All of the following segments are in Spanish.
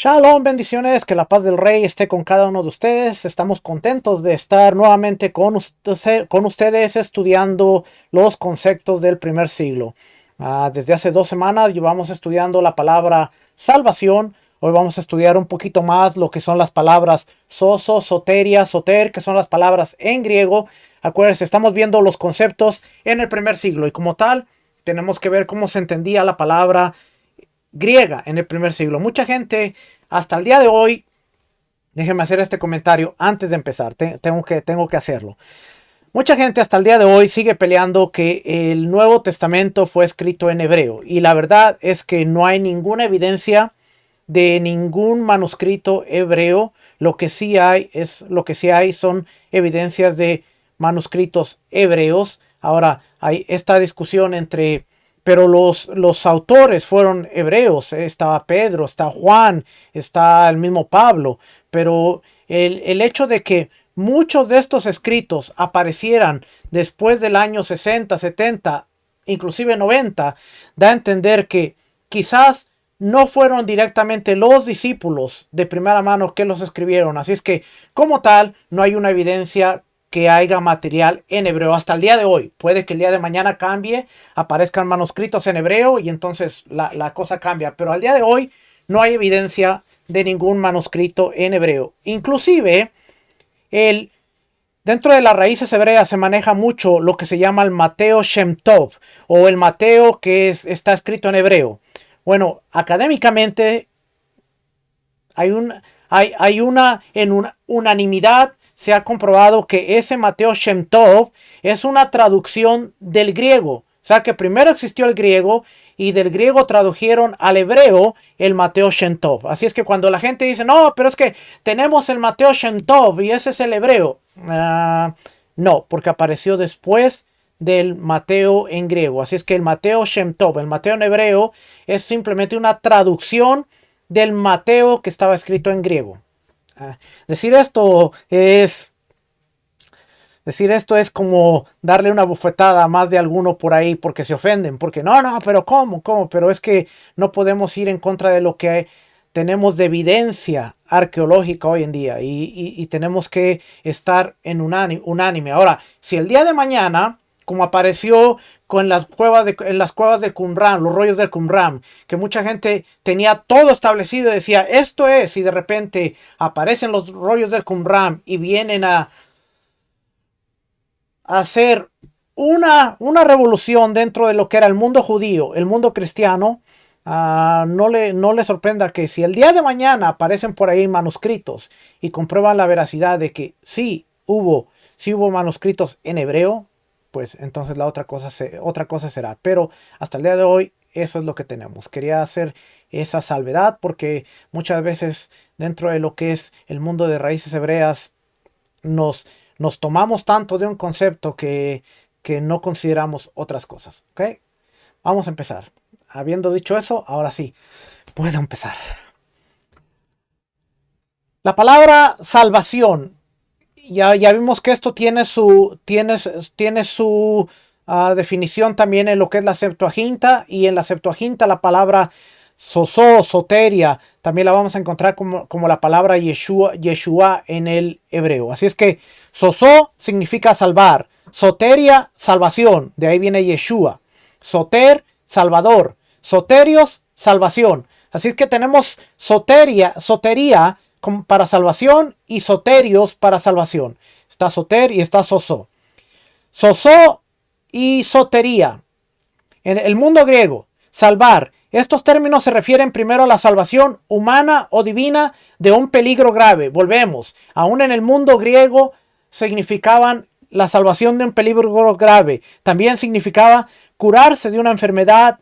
Shalom, bendiciones, que la paz del Rey esté con cada uno de ustedes. Estamos contentos de estar nuevamente con ustedes estudiando los conceptos del primer siglo. Desde hace 2 semanas llevamos estudiando la palabra salvación. Hoy vamos a estudiar un poquito más lo que son las palabras soso, soteria, soter, que son las palabras en griego. Acuérdense, estamos viendo los conceptos en el primer siglo y como tal tenemos que ver cómo se entendía la palabra griega en el primer siglo. Mucha gente hasta el día de hoy, déjenme hacer este comentario antes de empezar, tengo que hacerlo. Mucha gente hasta el día de hoy sigue peleando que el Nuevo Testamento fue escrito en hebreo y la verdad es que no hay ninguna evidencia de ningún manuscrito hebreo. Lo que sí hay son evidencias de manuscritos hebreos. Ahora hay esta discusión entre pero los autores fueron hebreos. Estaba Pedro, está Juan, está el mismo Pablo. Pero el hecho de que muchos de estos escritos aparecieran después del año 60, 70, inclusive 90, da a entender que quizás no fueron directamente los discípulos de primera mano que los escribieron. Así es que, como tal, no hay una evidencia que haya material en hebreo hasta el día de hoy. Puede que el día de mañana cambie, aparezcan manuscritos en hebreo y entonces la cosa cambia. Pero al día de hoy no hay evidencia de ningún manuscrito en hebreo. Inclusive, dentro de las raíces hebreas se maneja mucho lo que se llama el Mateo Shem Tov o el Mateo que está escrito en hebreo. Bueno, académicamente hay una unanimidad. Se ha comprobado que ese Mateo Shem Tov es una traducción del griego. O sea que primero existió el griego y del griego tradujeron al hebreo el Mateo Shem Tov. Así es que cuando la gente dice, no, pero es que tenemos el Mateo Shem Tov y ese es el hebreo. No, porque apareció después del Mateo en griego. Así es que el Mateo Shem Tov, el Mateo en hebreo, es simplemente una traducción del Mateo que estaba escrito en griego. Decir esto es como darle una bofetada a más de alguno por ahí porque se ofenden, porque no, pero ¿cómo? Pero es que no podemos ir en contra de lo que tenemos de evidencia arqueológica hoy en día y tenemos que estar en unánime. Ahora, si el día de mañana, como apareció en las cuevas de Qumran, los rollos de Qumran, que mucha gente tenía todo establecido y decía, esto es, y de repente aparecen los rollos del Qumran y vienen a hacer una revolución dentro de lo que era el mundo judío, el mundo cristiano, no le sorprenda que si el día de mañana aparecen por ahí manuscritos y comprueban la veracidad de que sí hubo manuscritos en hebreo, pues entonces otra cosa será. Pero hasta el día de hoy eso es lo que tenemos. Quería hacer esa salvedad porque muchas veces dentro de lo que es el mundo de raíces hebreas nos tomamos tanto de un concepto que no consideramos otras cosas. ¿Ok? Vamos a empezar. Habiendo dicho eso, ahora sí, puedo empezar. La palabra salvación. Ya vimos que esto tiene su definición también en lo que es la Septuaginta. Y en la Septuaginta la palabra soso, soteria, también la vamos a encontrar como la palabra Yeshua en el hebreo. Así es que soso significa salvar. Soteria, salvación. De ahí viene Yeshua. Soter, salvador. Soterios, salvación. Así es que tenemos soteria para salvación y soterios para salvación. Está soter y está soso. Soso y sotería. En el mundo griego, salvar. Estos términos se refieren primero a la salvación humana o divina de un peligro grave. Volvemos. Aún en el mundo griego significaban la salvación de un peligro grave. También significaba curarse de una enfermedad.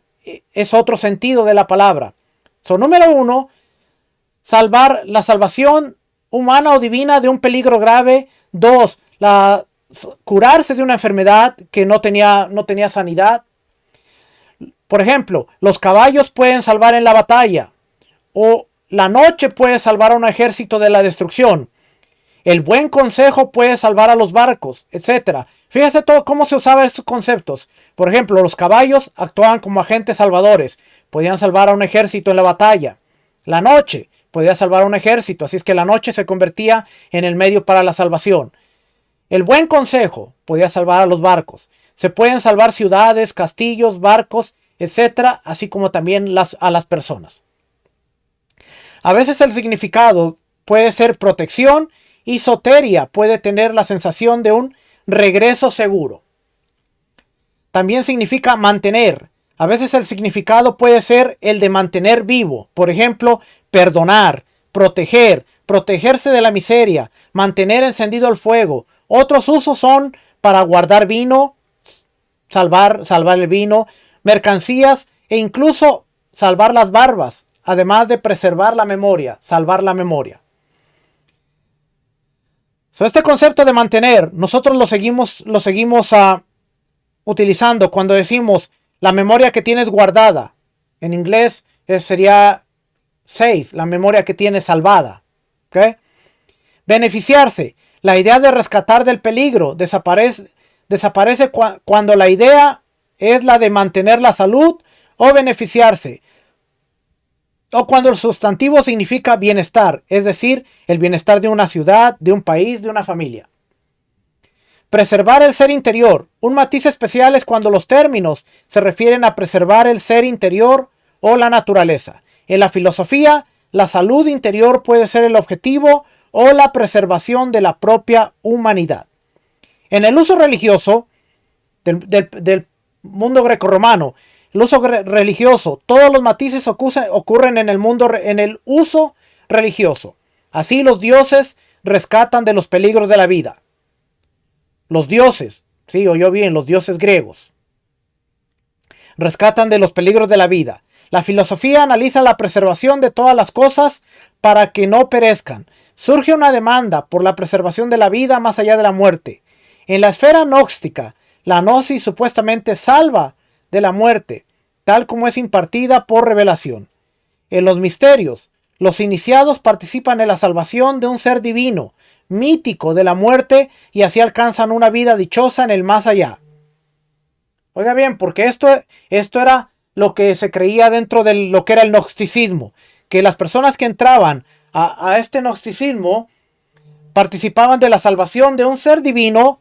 Es otro sentido de la palabra. Número 1. Salvar la salvación humana o divina de un peligro grave. 2. Curarse de una enfermedad que no tenía sanidad. Por ejemplo, los caballos pueden salvar en la batalla. O la noche puede salvar a un ejército de la destrucción. El buen consejo puede salvar a los barcos, etc. Fíjense todo cómo se usaban estos conceptos. Por ejemplo, los caballos actuaban como agentes salvadores. Podían salvar a un ejército en la batalla. La noche podía salvar a un ejército, así es que la noche se convertía en el medio para la salvación. El buen consejo podía salvar a los barcos. Se pueden salvar ciudades, castillos, barcos, etcétera, así como también a las personas. A veces el significado puede ser protección y soteria puede tener la sensación de un regreso seguro. También significa mantener. A veces el significado puede ser el de mantener vivo. Por ejemplo, perdonar, proteger, protegerse de la miseria, mantener encendido el fuego. Otros usos son para guardar vino, salvar el vino, mercancías e incluso salvar las barbas, además de preservar la memoria, salvar la memoria. Este concepto de mantener, nosotros lo seguimos utilizando cuando decimos la memoria que tienes guardada. En inglés sería save, la memoria que tienes salvada. ¿Okay? Beneficiarse, la idea de rescatar del peligro, desaparece cuando la idea es la de mantener la salud o beneficiarse. O cuando el sustantivo significa bienestar, es decir, el bienestar de una ciudad, de un país, de una familia. Preservar el ser interior. Un matiz especial es cuando los términos se refieren a preservar el ser interior o la naturaleza. En la filosofía, la salud interior puede ser el objetivo o la preservación de la propia humanidad. En el uso religioso del mundo grecorromano, el uso religioso, todos los matices ocurren en el uso religioso. Así los dioses rescatan de los peligros de la vida. Los dioses, sí, oyó bien, los dioses griegos, rescatan de los peligros de la vida. La filosofía analiza la preservación de todas las cosas para que no perezcan. Surge una demanda por la preservación de la vida más allá de la muerte. En la esfera gnóstica, la gnosis supuestamente salva de la muerte, tal como es impartida por revelación. En los misterios, los iniciados participan en la salvación de un ser divino, mítico de la muerte, y así alcanzan una vida dichosa en el más allá. Oiga bien, porque esto era lo que se creía dentro de lo que era el gnosticismo, que las personas que entraban a este gnosticismo participaban de la salvación de un ser divino,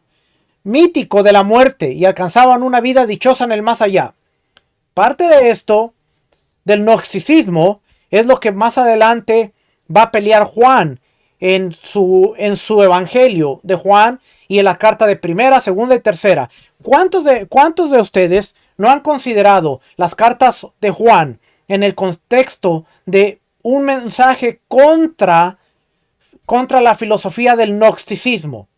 mítico de la muerte, y alcanzaban una vida dichosa en el más allá. Parte de esto, del gnosticismo, es lo que más adelante va a pelear Juan en su evangelio de Juan y en la carta de primera, segunda y tercera. ¿Cuántos de ustedes no han considerado las cartas de Juan en el contexto de un mensaje contra la filosofía del gnosticismo?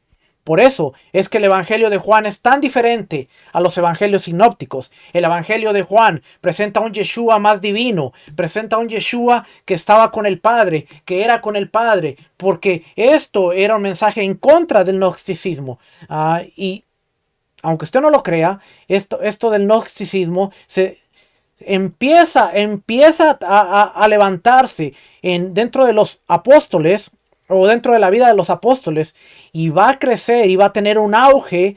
Por eso es que el evangelio de Juan es tan diferente a los evangelios sinópticos. El evangelio de Juan presenta un Yeshua más divino, presenta un Yeshua que estaba con el Padre, que era con el Padre, porque esto era un mensaje en contra del gnosticismo. Y aunque usted no lo crea, esto del gnosticismo se empieza a levantarse dentro de los apóstoles, o dentro de la vida de los apóstoles, y va a crecer y va a tener un auge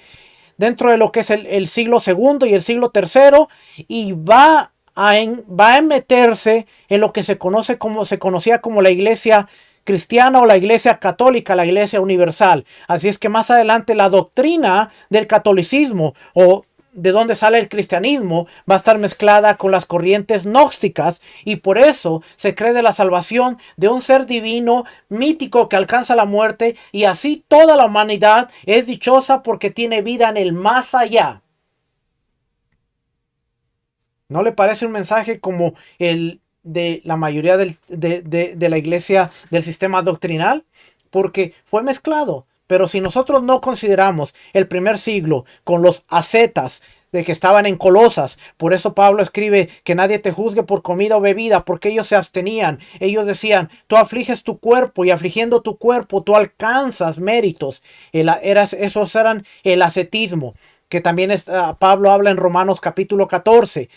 dentro de lo que es el siglo segundo y el siglo tercero, y va a meterse en lo que se conocía como la iglesia cristiana o la iglesia católica, la iglesia universal. Así es que más adelante la doctrina del catolicismo, o de donde sale el cristianismo, va a estar mezclada con las corrientes gnósticas, y por eso se cree de la salvación de un ser divino mítico que alcanza la muerte, y así toda la humanidad es dichosa porque tiene vida en el más allá. ¿No le parece un mensaje como el de la mayoría de la iglesia del sistema doctrinal? Porque fue mezclado. Pero si nosotros no consideramos el primer siglo con los ascetas de que estaban en Colosas, por eso Pablo escribe que nadie te juzgue por comida o bebida, porque ellos se abstenían. Ellos decían, tú afliges tu cuerpo, y afligiendo tu cuerpo tú alcanzas méritos. Esos eran el ascetismo, que también Pablo habla en Romanos capítulo 14,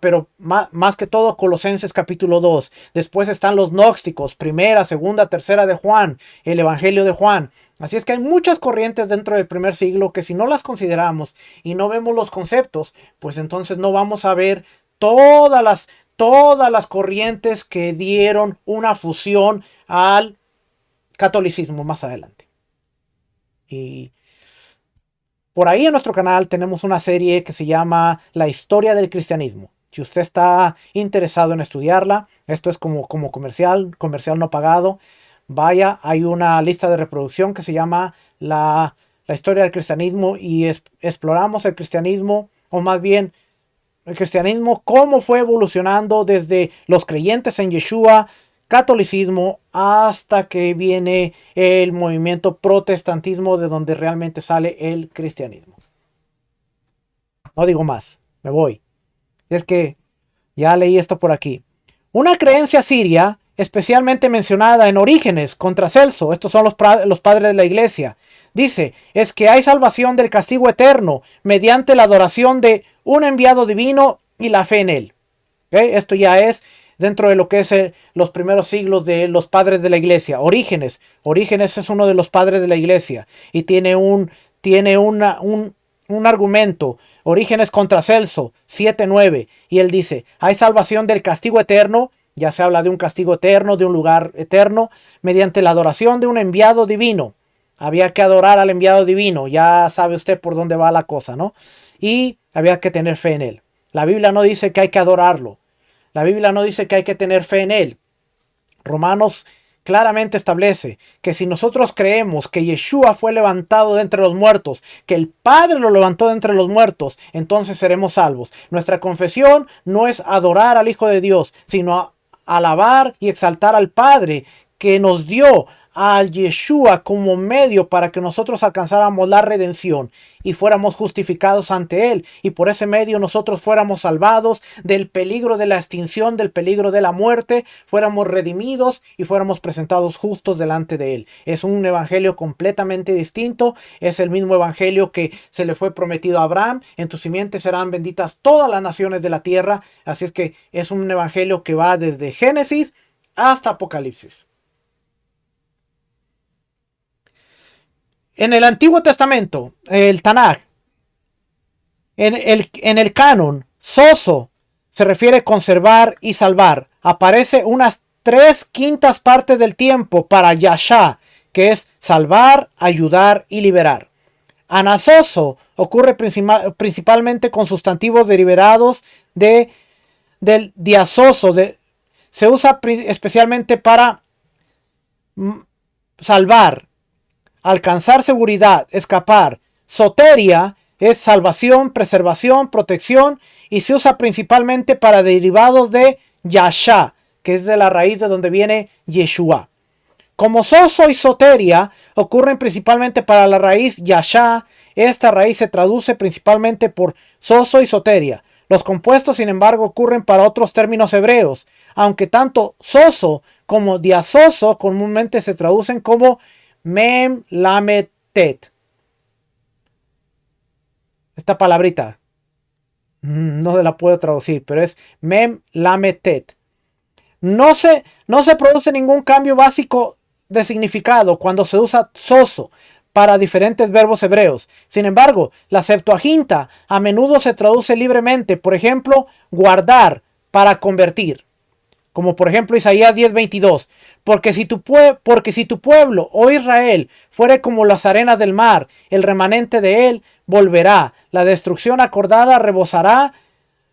pero más que todo Colosenses capítulo 2. Después están los gnósticos, primera, segunda, tercera de Juan, el evangelio de Juan. Así es que hay muchas corrientes dentro del primer siglo que si no las consideramos y no vemos los conceptos, pues entonces no vamos a ver todas todas las corrientes que dieron una fusión al catolicismo más adelante. Y por ahí en nuestro canal tenemos una serie que se llama La historia del cristianismo. Si usted está interesado en estudiarla, esto es como comercial no pagado, vaya, hay una lista de reproducción que se llama la historia del cristianismo y exploramos el cristianismo, o más bien el cristianismo, cómo fue evolucionando desde los creyentes en Yeshua, catolicismo, hasta que viene el movimiento protestantismo, de donde realmente sale el cristianismo. No digo más, me voy. Es que ya leí esto por aquí. Una creencia siria, especialmente mencionada en Orígenes contra Celso, estos son los padres de la iglesia, dice, es que hay salvación del castigo eterno mediante la adoración de un enviado divino y la fe en él. ¿Okay? Esto ya es dentro de lo que es los primeros siglos de los padres de la iglesia. Orígenes es uno de los padres de la iglesia y tiene un argumento. Orígenes contra Celso 7:9 y él dice, hay salvación del castigo eterno, ya se habla de un castigo eterno, de un lugar eterno, mediante la adoración de un enviado divino. Había que adorar al enviado divino, ya sabe usted por dónde va la cosa, ¿no? Y había que tener fe en él. La Biblia no dice que hay que adorarlo. La Biblia no dice que hay que tener fe en él. Romanos claramente establece que si nosotros creemos que Yeshua fue levantado de entre los muertos, que el Padre lo levantó de entre los muertos, entonces seremos salvos. Nuestra confesión no es adorar al Hijo de Dios, sino alabar y exaltar al Padre que nos dio a Yeshua como medio para que nosotros alcanzáramos la redención y fuéramos justificados ante Él. Y por ese medio nosotros fuéramos salvados del peligro de la extinción, del peligro de la muerte, fuéramos redimidos y fuéramos presentados justos delante de Él. Es un evangelio completamente distinto. Es el mismo evangelio que se le fue prometido a Abraham. En tu simiente serán benditas todas las naciones de la tierra. Así es que es un evangelio que va desde Génesis hasta Apocalipsis. En el Antiguo Testamento, el Tanaj, en el canon, soso se refiere a conservar y salvar. Aparece unas 3/5 partes del tiempo para yasha, que es salvar, ayudar y liberar. Anasoso ocurre principalmente con sustantivos derivados del diasoso. Se usa especialmente para salvar, alcanzar seguridad, escapar. Soteria es salvación, preservación, protección y se usa principalmente para derivados de yasha, que es de la raíz de donde viene Yeshua. Como soso y soteria ocurren principalmente para la raíz yasha, esta raíz se traduce principalmente por soso y soteria. Los compuestos, sin embargo, ocurren para otros términos hebreos, aunque tanto soso como diasoso comúnmente se traducen como mem lamed tet. Esta palabrita no la puedo traducir, pero es mem lamed tet. No se produce ningún cambio básico de significado cuando se usa soso para diferentes verbos hebreos. Sin embargo, la Septuaginta a menudo se traduce libremente, por ejemplo, guardar para convertir. Como por ejemplo Isaías 10:22. Porque si tu pueblo, oh Israel, fuere como las arenas del mar, el remanente de él volverá. La destrucción acordada rebosará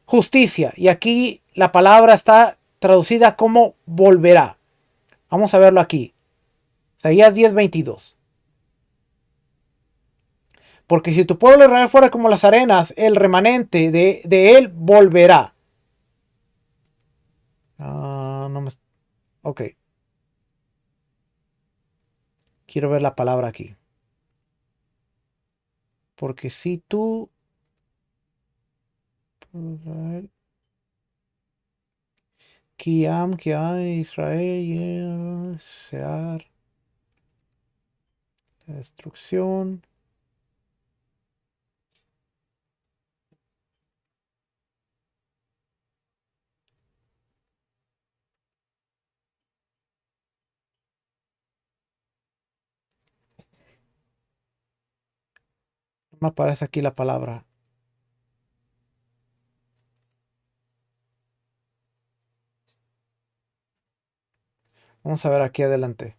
justicia. Y aquí la palabra está traducida como volverá. Vamos a verlo aquí. Isaías 10:22. Porque si tu pueblo Israel fuera como las arenas, el remanente de él volverá. No me... Ok. Quiero ver la palabra aquí. Porque si tú... Kiam, Israel, Sear, la destrucción. No me aparece aquí la palabra. Vamos a ver aquí adelante.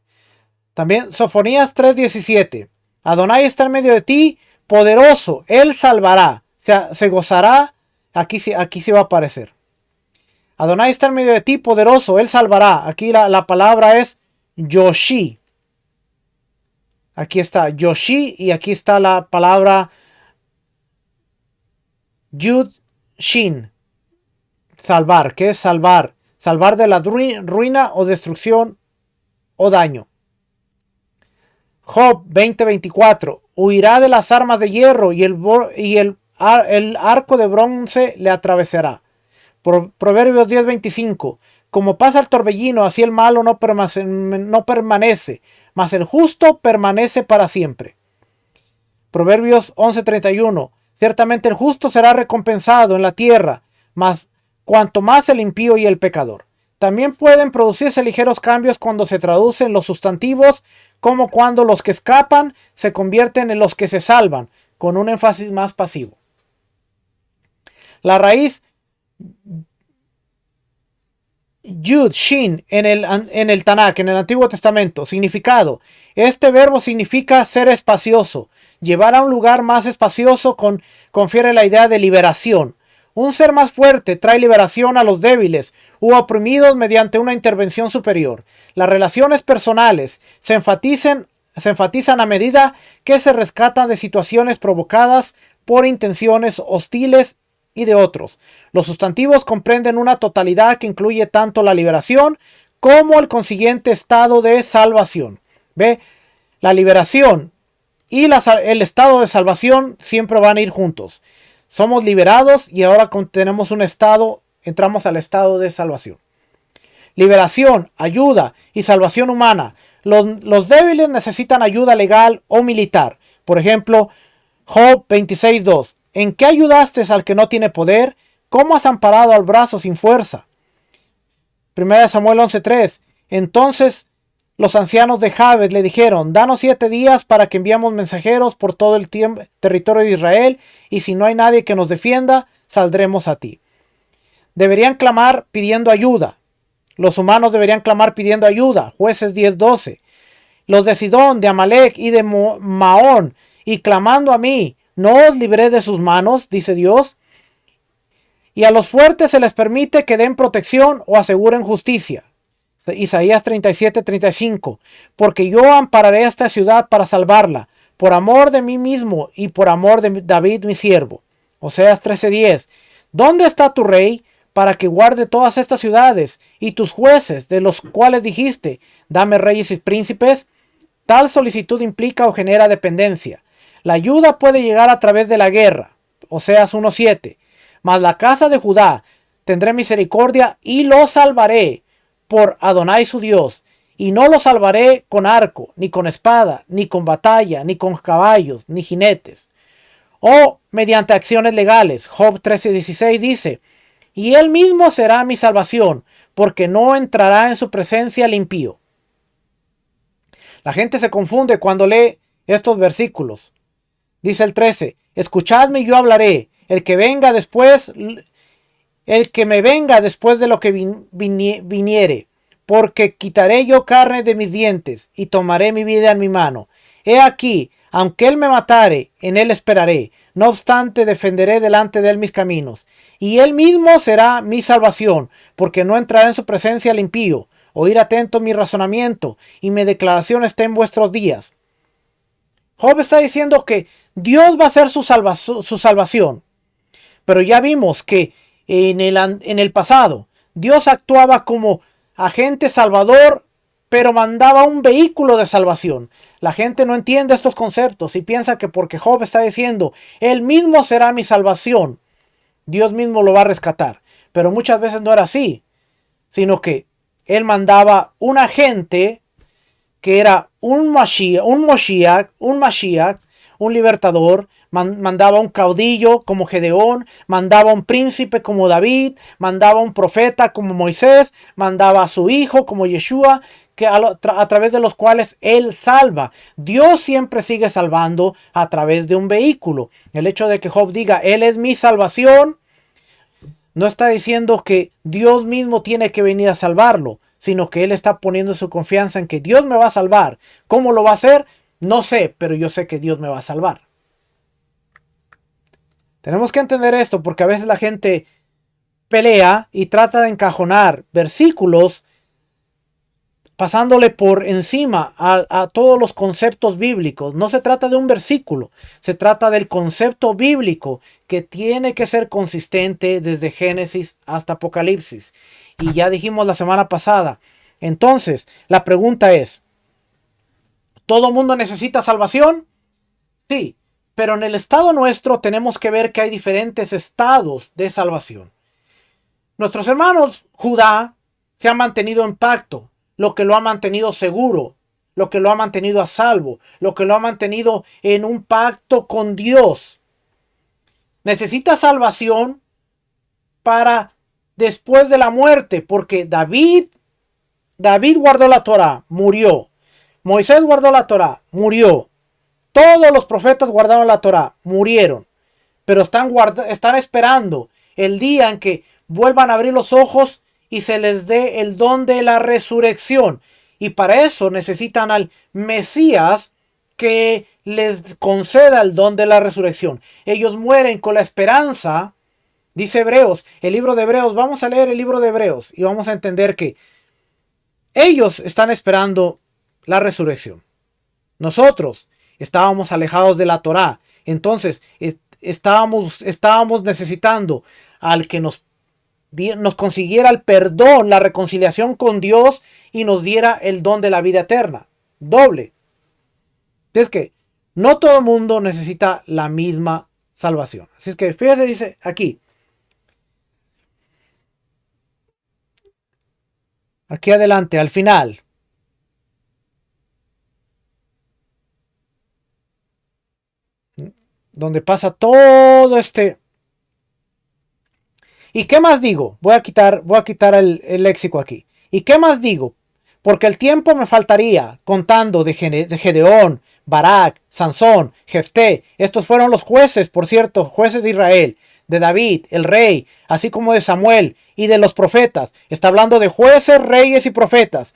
También Sofonías 3:17. Adonai está en medio de ti, poderoso, él salvará. O sea, se gozará. Aquí sí va a aparecer. Adonai está en medio de ti, poderoso, él salvará. Aquí la palabra es Yoshi. Aquí está Yoshi y aquí está la palabra Yud Shin. Salvar. ¿Qué es salvar? Salvar de la ruina o destrucción o daño. Job 20:24. Huirá de las armas de hierro y el arco de bronce le atravesará. Proverbios 10:25. Como pasa el torbellino, así el malo no permanece, mas el justo permanece para siempre. Proverbios 11:31. Ciertamente el justo será recompensado en la tierra, mas cuanto más el impío y el pecador. También pueden producirse ligeros cambios cuando se traducen los sustantivos, como cuando los que escapan se convierten en los que se salvan, con un énfasis más pasivo. La raíz Yud, Shin en el Tanakh, en el Antiguo Testamento. Significado. Este verbo significa ser espacioso. Llevar a un lugar más espacioso confiere la idea de liberación. Un ser más fuerte trae liberación a los débiles u oprimidos mediante una intervención superior. Las relaciones personales se enfatizan a medida que se rescatan de situaciones provocadas por intenciones hostiles y de otros. Los sustantivos comprenden una totalidad que incluye tanto la liberación como el consiguiente estado de salvación. ¿Ve? La liberación y el estado de salvación siempre van a ir juntos. Somos liberados y ahora tenemos un estado, entramos al estado de salvación. Liberación, ayuda y salvación humana. Los débiles necesitan ayuda legal o militar. Por ejemplo, Job 26:2. ¿En qué ayudaste al que no tiene poder? ¿Cómo has amparado al brazo sin fuerza? 1 Samuel 11:3. Entonces los ancianos de Jabes le dijeron: danos 7 días para que enviamos mensajeros por todo el territorio de Israel, y si no hay nadie que nos defienda, saldremos a ti. Deberían clamar pidiendo ayuda. Los humanos deberían clamar pidiendo ayuda. Jueces 10:12. Los de Sidón, de Amalek y de Maón, y clamando a mí, ¿no os libré de sus manos? Dice Dios. Y a los fuertes se les permite que den protección o aseguren justicia. Isaías 37:35. Porque yo ampararé a esta ciudad para salvarla, por amor de mí mismo y por amor de David mi siervo. Oseas 13:10. ¿Dónde está tu rey para que guarde todas estas ciudades y tus jueces, de los cuales dijiste, dame reyes y príncipes? Tal solicitud implica o genera dependencia. La ayuda puede llegar a través de la guerra. Oseas 1:7. Mas la casa de Judá tendré misericordia y lo salvaré por Adonai su Dios. Y no lo salvaré con arco, ni con espada, ni con batalla, ni con caballos, ni jinetes. O mediante acciones legales. Job 13:16 dice: y él mismo será mi salvación, porque no entrará en su presencia el impío. La gente se confunde cuando lee estos versículos. Dice el 13: escuchadme y yo hablaré. El que me venga después de lo que viniere, porque quitaré yo carne de mis dientes y tomaré mi vida en mi mano. He aquí, aunque él me matare, en él esperaré. No obstante, defenderé delante de él mis caminos. Y él mismo será mi salvación, porque no entrará en su presencia el impío. Oír atento mi razonamiento, y mi declaración está en vuestros días. Job está diciendo que Dios va a ser su salvación. Pero ya vimos que en el pasado Dios actuaba como agente salvador, pero mandaba un vehículo de salvación. La gente no entiende estos conceptos y piensa que porque Job está diciendo, él mismo será mi salvación, Dios mismo lo va a rescatar. Pero muchas veces no era así, sino que él mandaba un agente que era un Mashiach, un libertador. Mandaba un caudillo como Gedeón, mandaba un príncipe como David, mandaba un profeta como Moisés, mandaba a su hijo como Yeshua, que a través de los cuales él salva. Dios siempre sigue salvando a través de un vehículo. El hecho de que Job diga, él es mi salvación, no está diciendo que Dios mismo tiene que venir a salvarlo, sino que él está poniendo su confianza en que Dios me va a salvar. ¿Cómo lo va a hacer? No sé, pero yo sé que Dios me va a salvar. Tenemos que entender esto porque a veces la gente pelea y trata de encajonar versículos pasándole por encima a todos los conceptos bíblicos. No se trata de un versículo, se trata del concepto bíblico que tiene que ser consistente desde Génesis hasta Apocalipsis. Y ya dijimos la semana pasada. Entonces, la pregunta es, ¿todo mundo necesita salvación? Sí, pero en el estado nuestro tenemos que ver que hay diferentes estados de salvación. Nuestros hermanos Judá se han mantenido en pacto, lo que lo ha mantenido seguro, lo que lo ha mantenido a salvo, lo que lo ha mantenido en un pacto con Dios. Necesita salvación para después de la muerte, porque David guardó la Torá, murió. Moisés guardó la Torá, murió. Todos los profetas guardaron la Torá, murieron. Pero están esperando el día en que vuelvan a abrir los ojos y se les dé el don de la resurrección. Y para eso necesitan al Mesías que les conceda el don de la resurrección. Ellos mueren con la esperanza, dice Hebreos, el libro de Hebreos. Vamos a leer el libro de Hebreos y vamos a entender que ellos están esperando la resurrección. Nosotros estábamos alejados de la Torá. Entonces estábamos necesitando al que nos consiguiera el perdón, la reconciliación con Dios y nos diera el don de la vida eterna. Doble. Es que no todo el mundo necesita la misma salvación. Así es que fíjese, dice aquí. Aquí adelante, al final. Donde pasa todo este... ¿Y qué más digo? Voy a quitar el léxico aquí. ¿Y qué más digo? Porque el tiempo me faltaría contando de Gedeón, Barak, Sansón, Jefté. Estos fueron los jueces, por cierto, jueces de Israel, de David, el rey, así como de Samuel y de los profetas. Está hablando de jueces, reyes y profetas,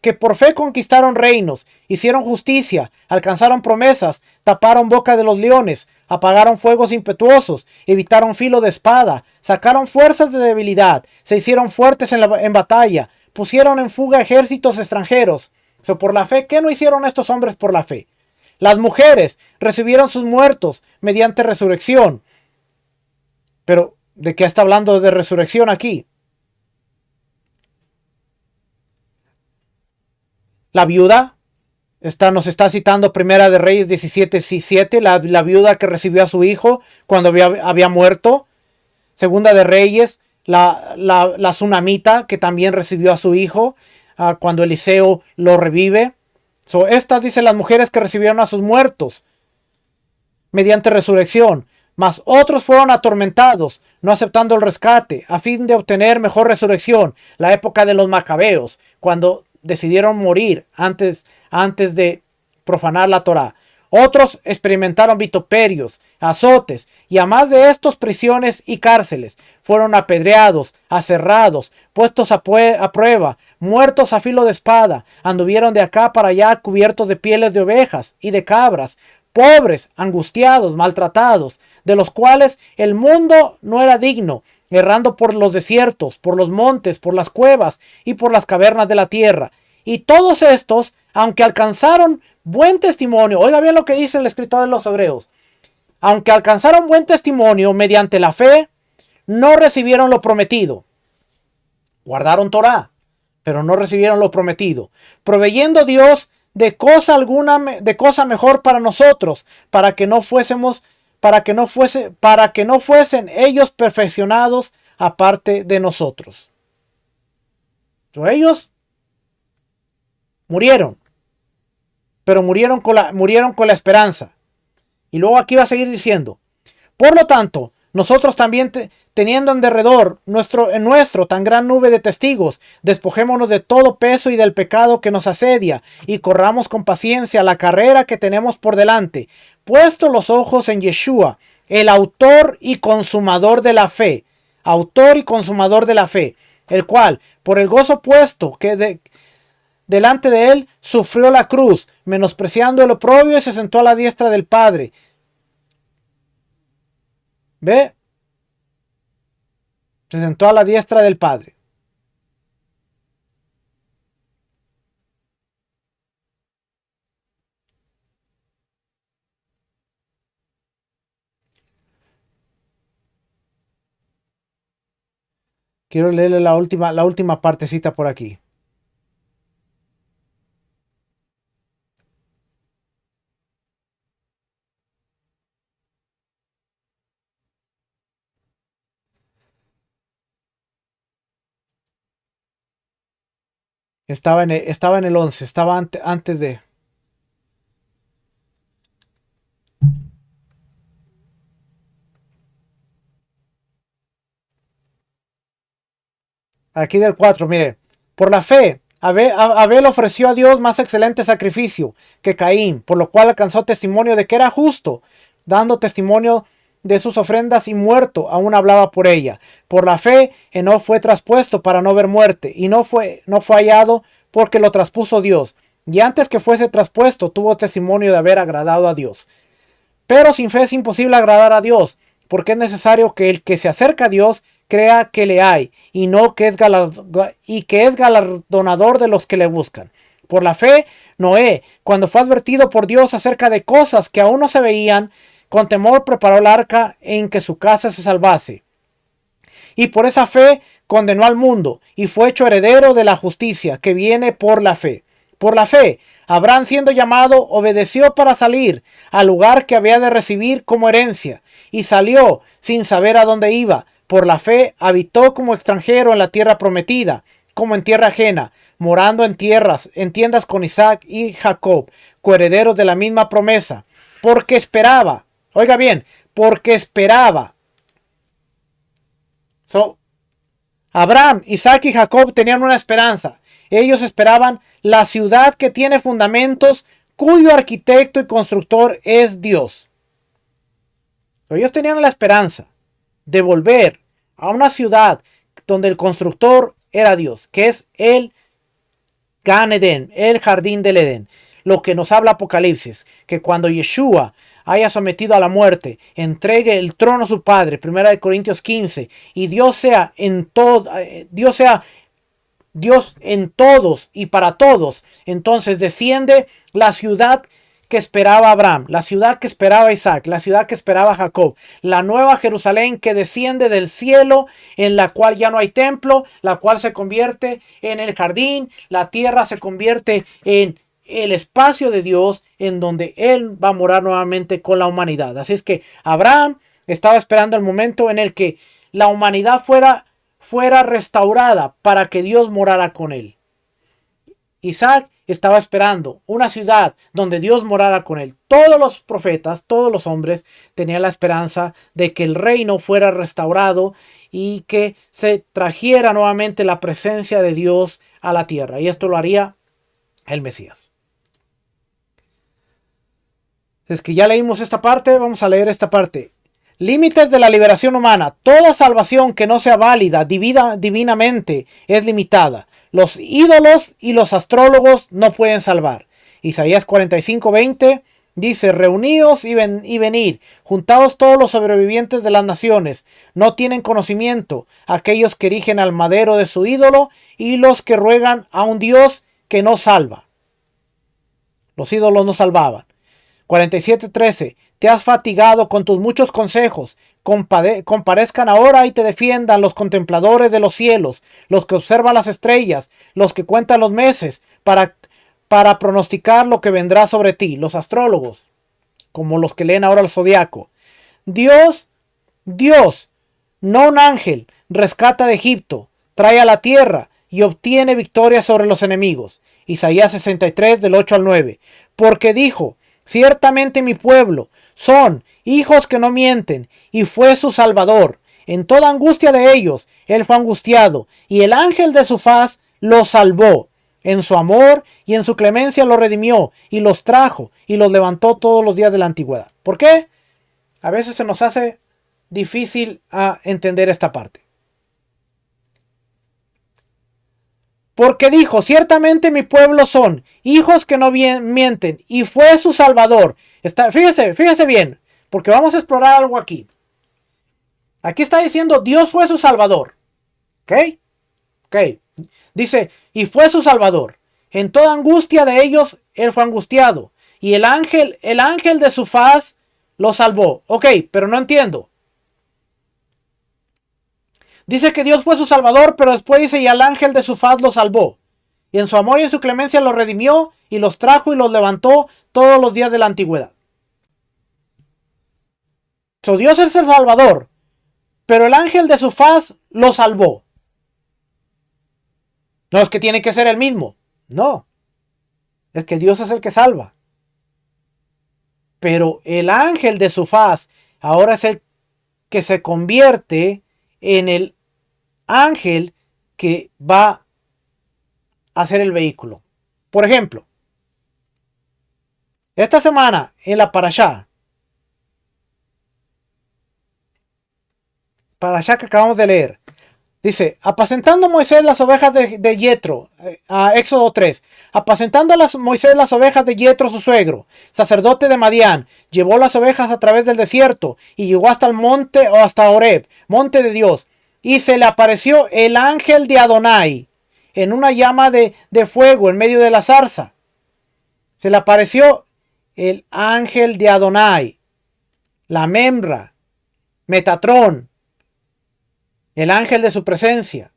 que por fe conquistaron reinos, hicieron justicia, alcanzaron promesas, taparon boca de los leones, apagaron fuegos impetuosos, evitaron filo de espada, sacaron fuerzas de debilidad, se hicieron fuertes en batalla, pusieron en fuga ejércitos extranjeros. Por la fe, ¿qué no hicieron estos hombres por la fe? Las mujeres recibieron sus muertos mediante resurrección. Pero, ¿de qué está hablando de resurrección aquí? La viuda nos está citando Primera de Reyes 17:7, la viuda que recibió a su hijo cuando había muerto. Segunda de Reyes, la tsunamita que también recibió a su hijo cuando Eliseo lo revive. Estas dicen las mujeres que recibieron a sus muertos mediante resurrección, mas otros fueron atormentados, no aceptando el rescate, a fin de obtener mejor resurrección. La época de los macabeos, cuando decidieron morir antes de profanar la Torá. Otros experimentaron vituperios, azotes, y a más de estos prisiones y cárceles. Fueron apedreados, aserrados, puestos a prueba, muertos a filo de espada. Anduvieron de acá para allá cubiertos de pieles de ovejas y de cabras, pobres, angustiados, maltratados, de los cuales el mundo no era digno, errando por los desiertos, por los montes, por las cuevas y por las cavernas de la tierra. Y todos estos, aunque alcanzaron buen testimonio, oiga bien lo que dice el escritor de los Hebreos, aunque alcanzaron buen testimonio mediante la fe, no recibieron lo prometido. Guardaron Torá, pero no recibieron lo prometido, proveyendo Dios de cosa mejor para nosotros, para que no fuesen ellos perfeccionados aparte de nosotros. Ellos murieron, pero murieron con la esperanza. Y luego aquí va a seguir diciendo: por lo tanto, nosotros también teniendo en derredor nuestro tan gran nube de testigos, despojémonos de todo peso y del pecado que nos asedia, y corramos con paciencia la carrera que tenemos por delante, puesto los ojos en Yeshua, el autor y consumador de la fe. Autor y consumador de la fe, el cual, por el gozo puesto delante de él, sufrió la cruz, menospreciando el oprobio, y se sentó a la diestra del Padre. ¿Ve? Se sentó a la diestra del Padre. Quiero leerle la última partecita por aquí. Estaba en el 11, estaba antes de... Aquí del 4, mire. Por la fe, Abel ofreció a Dios más excelente sacrificio que Caín, por lo cual alcanzó testimonio de que era justo, dando testimonio de sus ofrendas, y muerto aún hablaba por ella. Por la fe, Enoc fue traspuesto para no ver muerte, y no fue hallado porque lo traspuso Dios. Y antes que fuese traspuesto, tuvo testimonio de haber agradado a Dios. Pero sin fe es imposible agradar a Dios, porque es necesario que el que se acerca a Dios crea que le hay, y no que es galardonador de los que le buscan. Por la fe, Noé, cuando fue advertido por Dios acerca de cosas que aún no se veían, con temor preparó el arca en que su casa se salvase. Y por esa fe condenó al mundo, y fue hecho heredero de la justicia que viene por la fe. Por la fe, Abraham, siendo llamado, obedeció para salir al lugar que había de recibir como herencia, y salió sin saber a dónde iba. Por la fe habitó como extranjero en la tierra prometida, como en tierra ajena, morando en tiendas con Isaac y Jacob, coherederos de la misma promesa, porque esperaba, oiga bien, porque esperaba. Abraham, Isaac y Jacob tenían una esperanza. Ellos esperaban la ciudad que tiene fundamentos, cuyo arquitecto y constructor es Dios. Pero ellos tenían la esperanza de volver a una ciudad donde el constructor era Dios, que es el Gan Eden, el jardín del Edén. Lo que nos habla Apocalipsis, que cuando Yeshua haya sometido a la muerte, entregue el trono a su Padre, 1 Corintios 15, y Dios sea Dios en todos y para todos, entonces desciende la ciudad que esperaba Abraham, la ciudad que esperaba Isaac, la ciudad que esperaba Jacob, la nueva Jerusalén que desciende del cielo, en la cual ya no hay templo, la cual se convierte en el jardín, la tierra se convierte en el espacio de Dios, en donde Él va a morar nuevamente con la humanidad. Así es que Abraham estaba esperando el momento en el que la humanidad fuera restaurada para que Dios morara con él. Isaac estaba esperando una ciudad donde Dios morara con él. Todos los profetas, todos los hombres tenían la esperanza de que el reino fuera restaurado y que se trajera nuevamente la presencia de Dios a la tierra. Y esto lo haría el Mesías. Es que ya leímos esta parte, vamos a leer esta parte. Límites de la liberación humana. Toda salvación que no sea válida divinamente es limitada. Los ídolos y los astrólogos no pueden salvar. Isaías 45:20 dice: reuníos y venid, juntaos todos los sobrevivientes de las naciones. No tienen conocimiento aquellos que erigen al madero de su ídolo y los que ruegan a un Dios que no salva. Los ídolos no salvaban. 47:13 te has fatigado con tus muchos consejos. Comparezcan ahora y te defiendan los contempladores de los cielos, los que observan las estrellas, los que cuentan los meses, para pronosticar lo que vendrá sobre ti. Los astrólogos, como los que leen ahora el zodiaco. Dios, no un ángel, rescata de Egipto, trae a la tierra y obtiene victoria sobre los enemigos. Isaías 63, del 8 al 9. Porque dijo: ciertamente mi pueblo son hijos que no mienten, y fue su salvador. En toda angustia de ellos, él fue angustiado, y el ángel de su faz los salvó. En su amor y en su clemencia los redimió, y los trajo, y los levantó todos los días de la antigüedad. ¿Por qué? A veces se nos hace difícil entender esta parte. Porque dijo, ciertamente mi pueblo son hijos que no mienten, y fue su salvador. Fíjese bien, porque vamos a explorar algo aquí. Aquí está diciendo, Dios fue su salvador. ¿Ok? Ok. Dice, y fue su salvador. En toda angustia de ellos, él fue angustiado. Y el ángel de su faz lo salvó. Ok, pero no entiendo. Dice que Dios fue su salvador, pero después dice, y al ángel de su faz lo salvó. Y en su amor y en su clemencia los redimió, y los trajo y los levantó todos los días de la antigüedad. So, Dios es el salvador, pero el ángel de su faz lo salvó. No es que tiene que ser el mismo. No. Es que Dios es el que salva. Pero el ángel de su faz ahora es el que se convierte en el ángel que va a ser el vehículo. Por ejemplo, esta semana en la parashá que acabamos de leer, dice, apacentando Moisés las ovejas de Yetro, a Éxodo 3, apacentando Moisés las ovejas de Yetro su suegro, sacerdote de Madián, llevó las ovejas a través del desierto y llegó hasta el monte o hasta Horeb, monte de Dios, y se le apareció el ángel de Adonai en una llama de fuego en medio de la zarza. Se le apareció el ángel de Adonai, la Memra, Metatrón, el ángel de su presencia.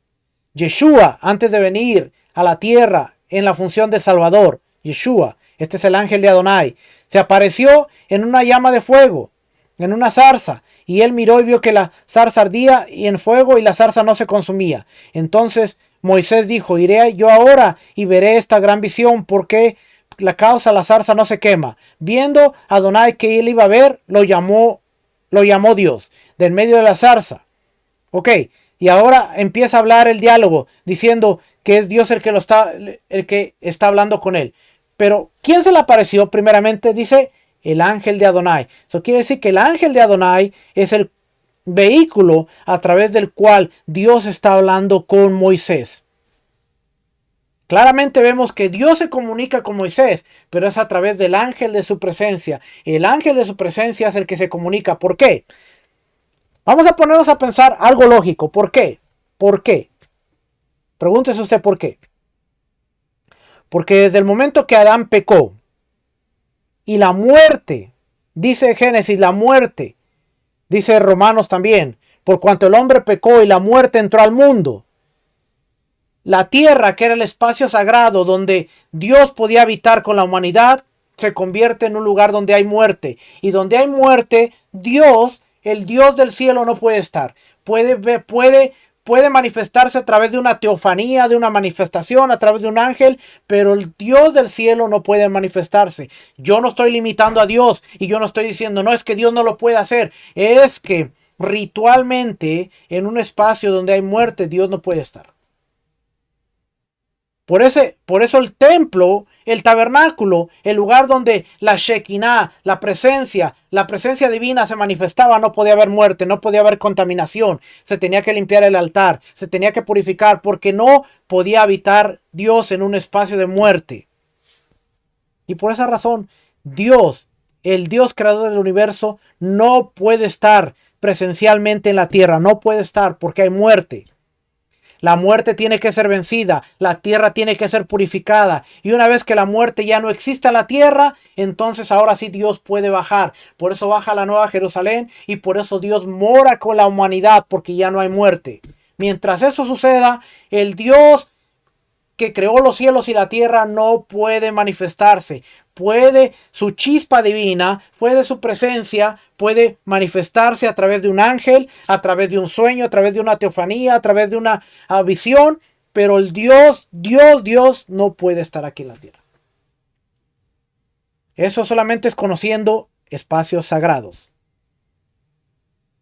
Yeshua, antes de venir a la tierra en la función de Salvador, Yeshua, este es el ángel de Adonai, se apareció en una llama de fuego, en una zarza, y él miró y vio que la zarza ardía y en fuego y la zarza no se consumía. Entonces Moisés dijo, iré yo ahora y veré esta gran visión, porque la causa la zarza no se quema. Viendo a Adonai que él iba a ver, lo llamó Dios, del medio de la zarza. Ok, y ahora empieza a hablar el diálogo, diciendo que es Dios el que está hablando con él. Pero, ¿quién se le apareció? Primeramente dice el ángel de Adonai. Eso quiere decir que el ángel de Adonai es el vehículo a través del cual Dios está hablando con Moisés. Claramente vemos que Dios se comunica con Moisés, pero es a través del ángel de su presencia. El ángel de su presencia es el que se comunica. ¿Por qué? Vamos a ponernos a pensar algo lógico. ¿Por qué? ¿Por qué? Pregúntese usted por qué. Porque desde el momento que Adán pecó y la muerte, dice Génesis, la muerte, dice Romanos también, por cuanto el hombre pecó y la muerte entró al mundo, la tierra, que era el espacio sagrado donde Dios podía habitar con la humanidad, se convierte en un lugar donde hay muerte. Y donde hay muerte, Dios, el Dios del cielo, no puede estar. Puede manifestarse a través de una teofanía, de una manifestación, a través de un ángel, pero el Dios del cielo no puede manifestarse. Yo no estoy limitando a Dios y yo no estoy diciendo, no, es que Dios no lo puede hacer. Es que ritualmente, en un espacio donde hay muerte, Dios no puede estar. Por eso el templo, el tabernáculo, el lugar donde la Shekinah, la presencia divina se manifestaba, no podía haber muerte, no podía haber contaminación. Se tenía que limpiar el altar, se tenía que purificar, porque no podía habitar Dios en un espacio de muerte. Y por esa razón, Dios, el Dios creador del universo, no puede estar presencialmente en la tierra, no puede estar porque hay muerte. La muerte tiene que ser vencida, la tierra tiene que ser purificada. Y una vez que la muerte ya no exista en la tierra, entonces ahora sí Dios puede bajar. Por eso baja la nueva Jerusalén y por eso Dios mora con la humanidad, porque ya no hay muerte. Mientras eso suceda, el Dios que creó los cielos y la tierra no puede manifestarse. Su chispa divina, puede su presencia, puede manifestarse a través de un ángel, a través de un sueño, a través de una teofanía, a través de una visión, pero el Dios no puede estar aquí en la tierra. Eso solamente es conociendo espacios sagrados.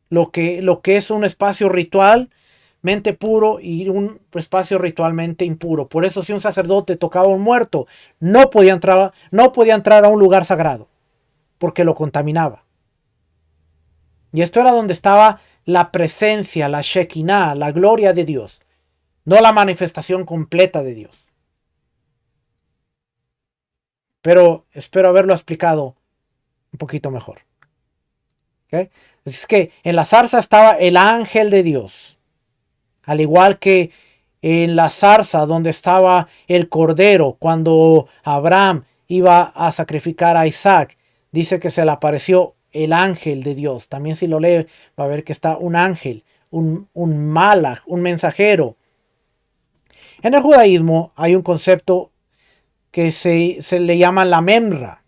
Lo que es un espacio ritualmente puro y un espacio ritualmente impuro. Por eso, si un sacerdote tocaba a un muerto, no podía entrar a un lugar sagrado, porque lo contaminaba. Y esto era donde estaba la presencia, la Shekinah, la gloria de Dios. no la manifestación completa de Dios. Pero espero haberlo explicado un poquito mejor. ¿Okay? Es que en la zarza estaba el ángel de Dios, al igual que en la zarza donde estaba el cordero cuando Abraham iba a sacrificar a Isaac. Dice que se le apareció el ángel de Dios. También si lo lee va a ver que está un ángel, un malach, un mensajero. En el judaísmo hay un concepto que se le llama la memra.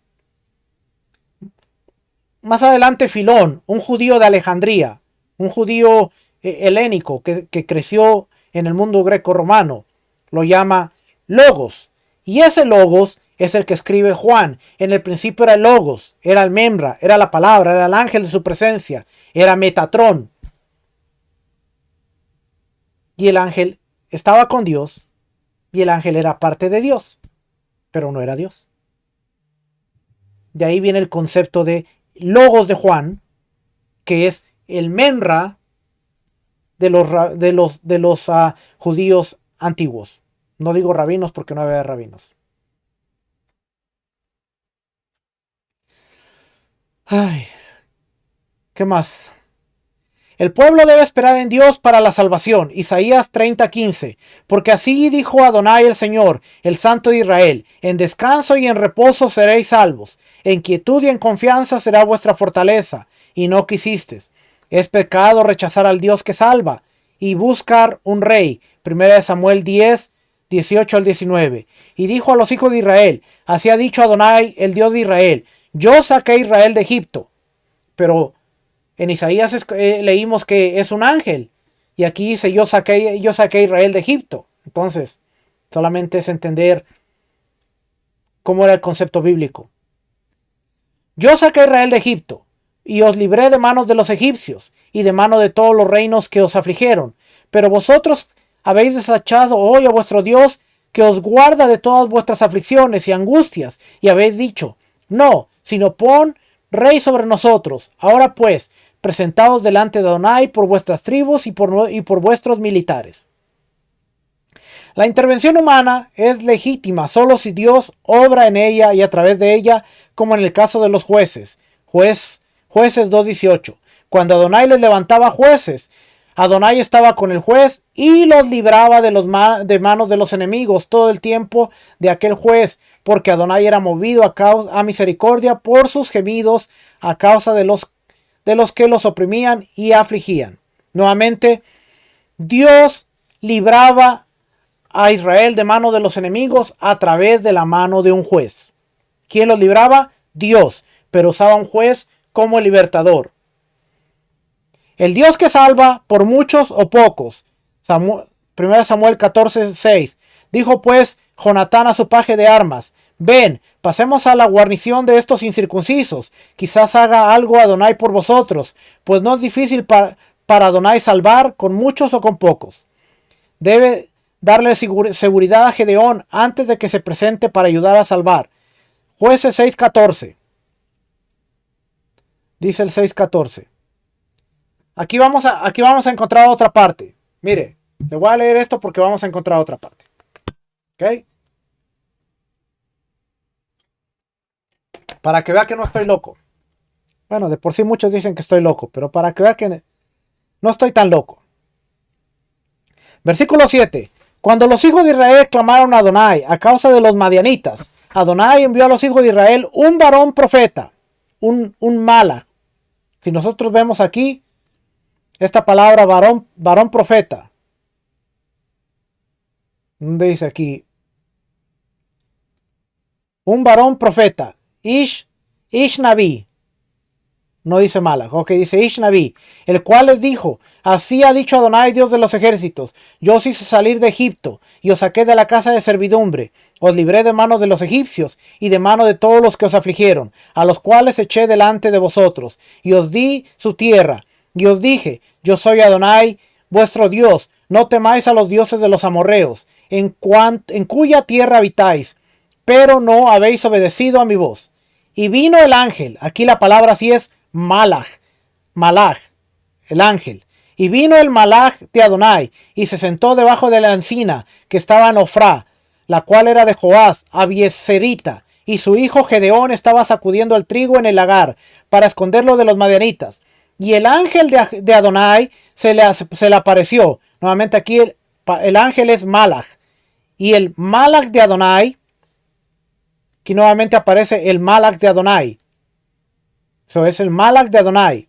Más adelante Filón, un judío de Alejandría, un judío helénico que creció en el mundo greco-romano, lo llama logos. Y ese logos es el que escribe Juan. En el principio era el logos, era el memra, era la palabra, era el ángel de su presencia, era Metatrón. Y el ángel estaba con Dios y el ángel era parte de Dios, pero no era Dios. De ahí viene el concepto de logos de Juan, que es el memra de los judíos antiguos. No digo rabinos porque no había rabinos. Ay, ¿qué más? El pueblo debe esperar en Dios para la salvación. Isaías 30:15. Porque así dijo Adonai el Señor, el Santo de Israel: en descanso y en reposo seréis salvos. En quietud y en confianza será vuestra fortaleza. Y no quisistes. Es pecado rechazar al Dios que salva y buscar un rey. 1 Samuel 10:18 al 19. Y dijo a los hijos de Israel: así ha dicho Adonai, el Dios de Israel: yo saqué a Israel de Egipto. Pero en Isaías leímos que es un ángel. Y aquí dice: yo saqué a Israel de Egipto. Entonces, solamente es entender cómo era el concepto bíblico. Yo saqué a Israel de Egipto, y os libré de manos de los egipcios, y de mano de todos los reinos que os afligieron. Pero vosotros habéis desechado hoy a vuestro Dios, que os guarda de todas vuestras aflicciones y angustias, y habéis dicho: no, sino pon rey sobre nosotros. Ahora pues, presentaos delante de Adonai por vuestras tribus y por vuestros militares. La intervención humana es legítima solo si Dios obra en ella y a través de ella, como en el caso de los jueces. Jueces 2:18. Cuando Adonai les levantaba jueces, Adonai estaba con el juez y los libraba de manos de los enemigos todo el tiempo de aquel juez, porque Adonai era movido a misericordia por sus gemidos a causa de los que los oprimían y afligían. Nuevamente, Dios libraba a Israel de mano de los enemigos a través de la mano de un juez. ¿Quién los libraba? Dios, pero usaba un juez como el libertador. El Dios que salva por muchos o pocos. 1 Samuel 14:6. Dijo pues Jonatán a su paje de armas: ven, pasemos a la guarnición de estos incircuncisos. Quizás haga algo Adonai por vosotros, pues no es difícil para Adonai salvar con muchos o con pocos. Debe darle seguridad a Gedeón antes de que se presente para ayudar a salvar. Jueces 6:14. Dice el 6:14. Aquí vamos a encontrar otra parte. Mire, le voy a leer esto porque vamos a encontrar otra parte. ¿Ok? Para que vea que no estoy loco. Bueno, de por sí muchos dicen que estoy loco, pero para que vea que no estoy tan loco. Versículo 7. Cuando los hijos de Israel clamaron a Adonai a causa de los madianitas, Adonai envió a los hijos de Israel un varón profeta, un malach. Si nosotros vemos aquí esta palabra varón profeta, ¿dónde dice aquí? Un varón profeta, Ish Naví. No dice Malach, ok, dice Ish Naví, el cual les dijo: así ha dicho Adonai, Dios de los ejércitos: yo os hice salir de Egipto, y os saqué de la casa de servidumbre, os libré de manos de los egipcios, y de mano de todos los que os afligieron, a los cuales eché delante de vosotros, y os di su tierra, y os dije: yo soy Adonai, vuestro Dios, no temáis a los dioses de los amorreos, en cuya tierra habitáis, pero no habéis obedecido a mi voz. Y vino el ángel, aquí la palabra sí es Malach, el ángel, Y vino el malach de Adonai, y se sentó debajo de la encina que estaba en Ofrá, la cual era de Joás, Abieserita, y su hijo Gedeón estaba sacudiendo el trigo en el lagar, para esconderlo de los madianitas. Y el ángel de Adonai se le apareció. Nuevamente aquí el ángel es malach. Y el malach de Adonai, aquí nuevamente aparece el malach de Adonai. Eso es el malach de Adonai.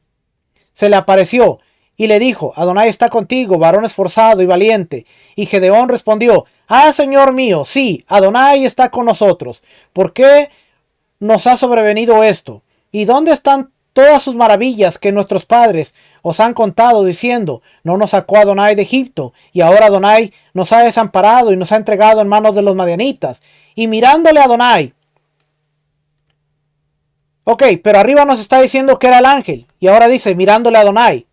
Se le apareció y le dijo: Adonai está contigo, varón esforzado y valiente. Y Gedeón respondió: Ah, Señor mío, sí, Adonai está con nosotros. ¿Por qué nos ha sobrevenido esto? ¿Y dónde están todas sus maravillas que nuestros padres os han contado, diciendo: no nos sacó Adonai de Egipto, y ahora Adonai nos ha desamparado y nos ha entregado en manos de los madianitas? Y mirándole a Adonai, ok, pero arriba nos está diciendo que era el ángel, y ahora dice mirándole a Adonai.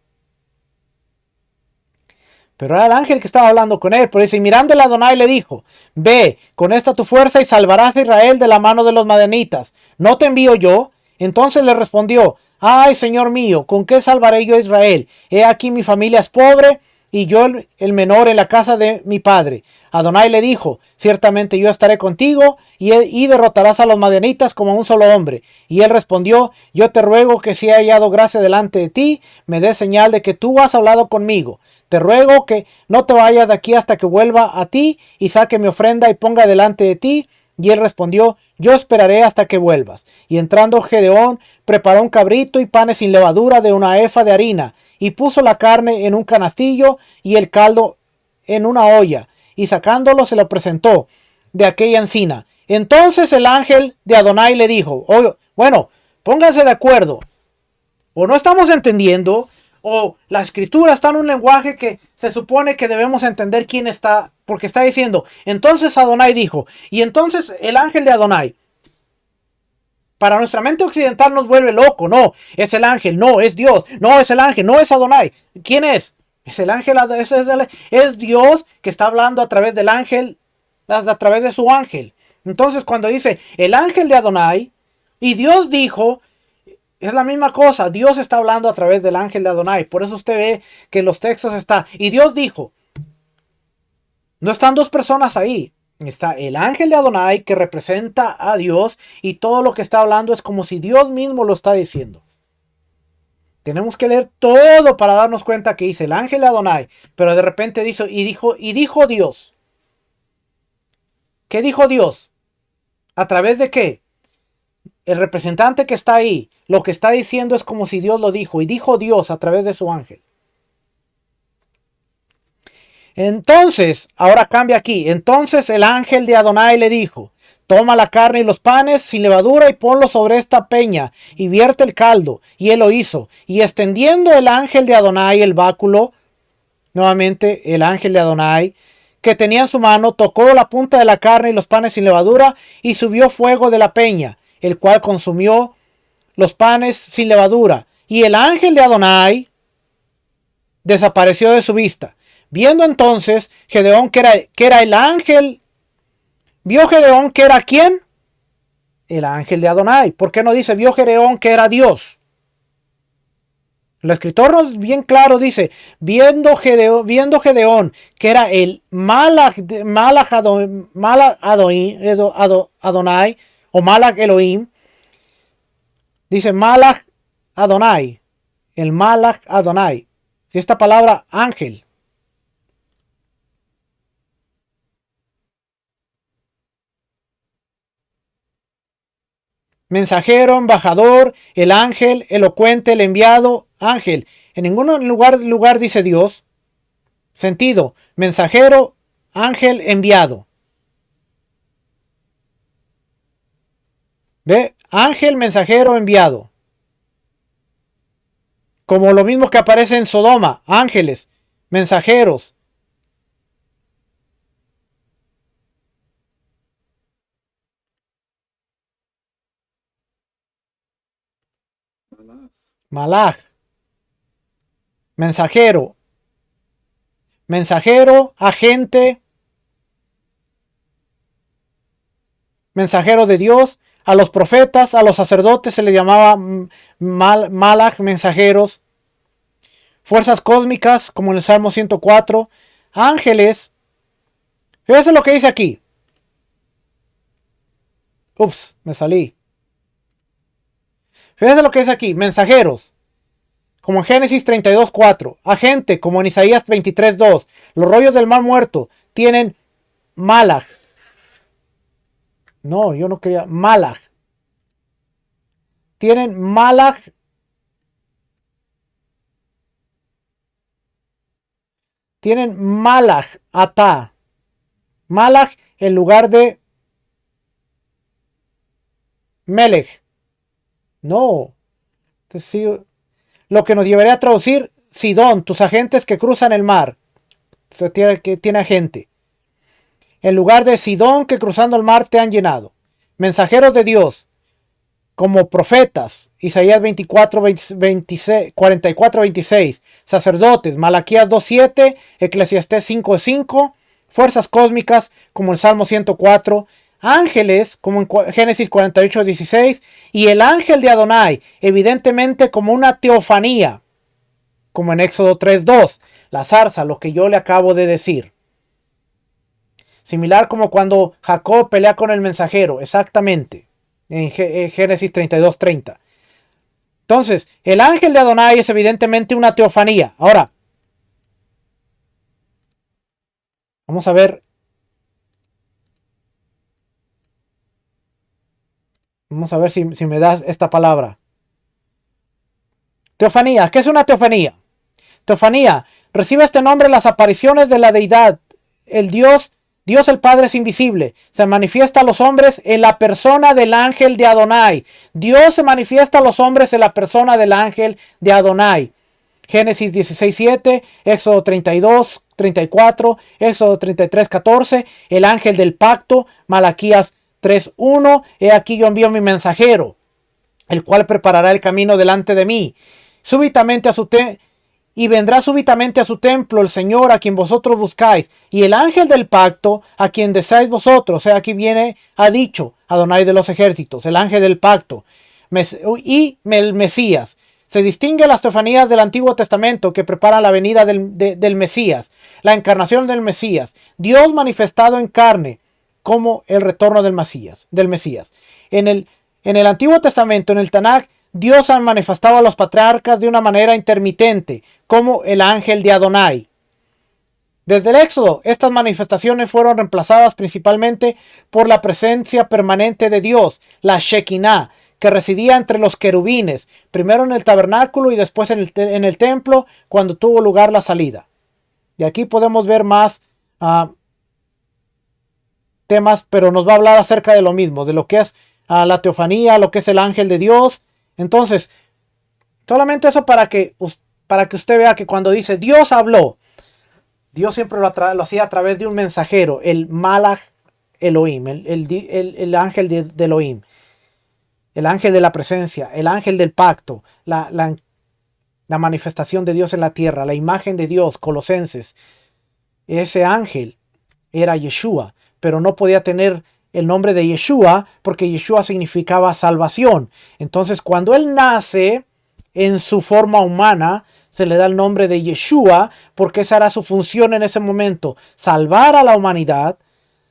Pero era el ángel que estaba hablando con él. Pero dice, mirándole a Adonai le dijo: Ve, con esta tu fuerza y salvarás a Israel de la mano de los madianitas. ¿No te envío yo? Entonces le respondió: Ay, Señor mío, ¿con qué salvaré yo a Israel? He aquí mi familia es pobre y yo el menor en la casa de mi padre. Adonai le dijo: Ciertamente yo estaré contigo y derrotarás a los madianitas como un solo hombre. Y él respondió: Yo te ruego que si he hallado gracia delante de ti, me des señal de que tú has hablado conmigo. Te ruego que no te vayas de aquí hasta que vuelva a ti y saque mi ofrenda y ponga delante de ti. Y él respondió: Yo esperaré hasta que vuelvas. Y entrando Gedeón, preparó un cabrito y panes sin levadura de una efa de harina, y puso la carne en un canastillo y el caldo en una olla, y sacándolo se lo presentó de aquella encina. Entonces el ángel de Adonai le dijo: bueno, pónganse de acuerdo, o no estamos entendiendo, o la escritura está en un lenguaje que se supone que debemos entender quién está, porque está diciendo: entonces Adonai dijo, y entonces el ángel de Adonai. Para nuestra mente occidental nos vuelve loco. No, es el ángel, no, es Dios, no, es el ángel, no es Adonai. ¿Quién es? Es el ángel, es Dios que está hablando a través del ángel, a través de su ángel. Entonces cuando dice el ángel de Adonai y Dios dijo, es la misma cosa. Dios está hablando a través del ángel de Adonai. Por eso usted ve que en los textos está, y Dios dijo. No están dos personas ahí. Está el ángel de Adonai que representa a Dios, y todo lo que está hablando es como si Dios mismo lo está diciendo. Tenemos que leer todo para darnos cuenta que dice el ángel de Adonai, pero de repente dice y dijo Dios. ¿Qué dijo Dios? ¿A través de qué? El representante que está ahí, lo que está diciendo es como si Dios lo dijo, y dijo Dios a través de su ángel. Entonces, ahora cambia aquí. Entonces el ángel de Adonai le dijo: Toma la carne y los panes sin levadura y ponlo sobre esta peña y vierte el caldo. Y él lo hizo. Y extendiendo el ángel de Adonai el báculo, nuevamente el ángel de Adonai, que tenía en su mano, tocó la punta de la carne y los panes sin levadura, y subió fuego de la peña, el cual consumió los panes sin levadura. Y el ángel de Adonai desapareció de su vista. Viendo entonces Gedeón que era el ángel, vio Gedeón que era ¿quién? El ángel de Adonai. ¿Por qué no dice vio Gedeón que era Dios? El escritor nos bien claro dice, viendo Gedeón que era el Malach Adonai o Malach Elohim, dice Malach Adonai, el Malach Adonai. Si esta palabra ángel. Mensajero, embajador, el ángel, elocuente, el enviado, ángel. En ningún lugar dice Dios. Sentido, mensajero, ángel, enviado. ¿Ve? Ángel, mensajero, enviado. Como lo mismo que aparece en Sodoma, ángeles, mensajeros. Malach, mensajero, agente, mensajero de Dios. A los profetas, a los sacerdotes se les llamaba Malach, mensajeros. fuerzas cósmicas, como en el Salmo 104, ángeles. Fíjense lo que dice aquí. Ups, me salí. Fíjense lo que dice aquí, mensajeros, como en Génesis 32:4, agente, como en Isaías 23:2. Los rollos del mar muerto tienen Malach. No, yo no quería Malach. Tienen Malach. Tienen Malach, Atá. Malach en lugar de Melech. No. Lo que nos llevaría a traducir Sidón, tus agentes que cruzan el mar. Que tiene agente. En lugar de Sidón que cruzando el mar te han llenado. Mensajeros de Dios, como profetas, Isaías 24, 26, 44, 26, sacerdotes, Malaquías 2:7, Eclesiastés 5:5, fuerzas cósmicas, como el Salmo 104, ángeles, como en Génesis 48:16, y el ángel de Adonai, evidentemente como una teofanía, como en Éxodo 3:2, la zarza, lo que yo le acabo de decir. Similar como cuando Jacob pelea con el mensajero, exactamente, en Génesis 32:30. Entonces, el ángel de Adonai es evidentemente una teofanía. Ahora, vamos a ver. Vamos a ver si me das esta palabra. Teofanía. ¿Qué es una teofanía? Teofanía. Recibe este nombre las apariciones de la deidad. El Dios el Padre es invisible. Se manifiesta a los hombres en la persona del ángel de Adonai. Dios se manifiesta a los hombres en la persona del ángel de Adonai. Génesis 16:7, Éxodo 32:34, Éxodo 33:14, el ángel del pacto, Malaquías 3:1, he aquí yo envío mi mensajero, el cual preparará el camino delante de mí. Y vendrá súbitamente a su templo el Señor a quien vosotros buscáis, y el ángel del pacto a quien deseáis vosotros. Aquí viene, ha dicho Adonai de los ejércitos, el ángel del pacto, y el Mesías. Se distingue las teofanías del Antiguo Testamento que preparan la venida del Mesías, la encarnación del Mesías, Dios manifestado en carne, como el retorno del Mesías. En el Antiguo Testamento, en el Tanakh, Dios ha manifestado a los patriarcas de una manera intermitente, como el ángel de Adonai. Desde el Éxodo, estas manifestaciones fueron reemplazadas principalmente por la presencia permanente de Dios, la Shekinah, que residía entre los querubines, primero en el tabernáculo y después en el templo, cuando tuvo lugar la salida. Y aquí podemos ver más temas, pero nos va a hablar acerca de lo mismo, de lo que es la teofanía, lo que es el ángel de Dios. Entonces, solamente eso para que usted vea que cuando dice Dios habló, Dios siempre lo hacía a través de un mensajero, el Malach Elohim, el ángel de Elohim, el ángel de la presencia, el ángel del pacto, la manifestación de Dios en la tierra, la imagen de Dios, Colosenses. Ese ángel era Yeshua, pero no podía tener el nombre de Yeshua porque Yeshua significaba salvación. Entonces, cuando él nace en su forma humana, se le da el nombre de Yeshua porque esa era su función en ese momento, salvar a la humanidad,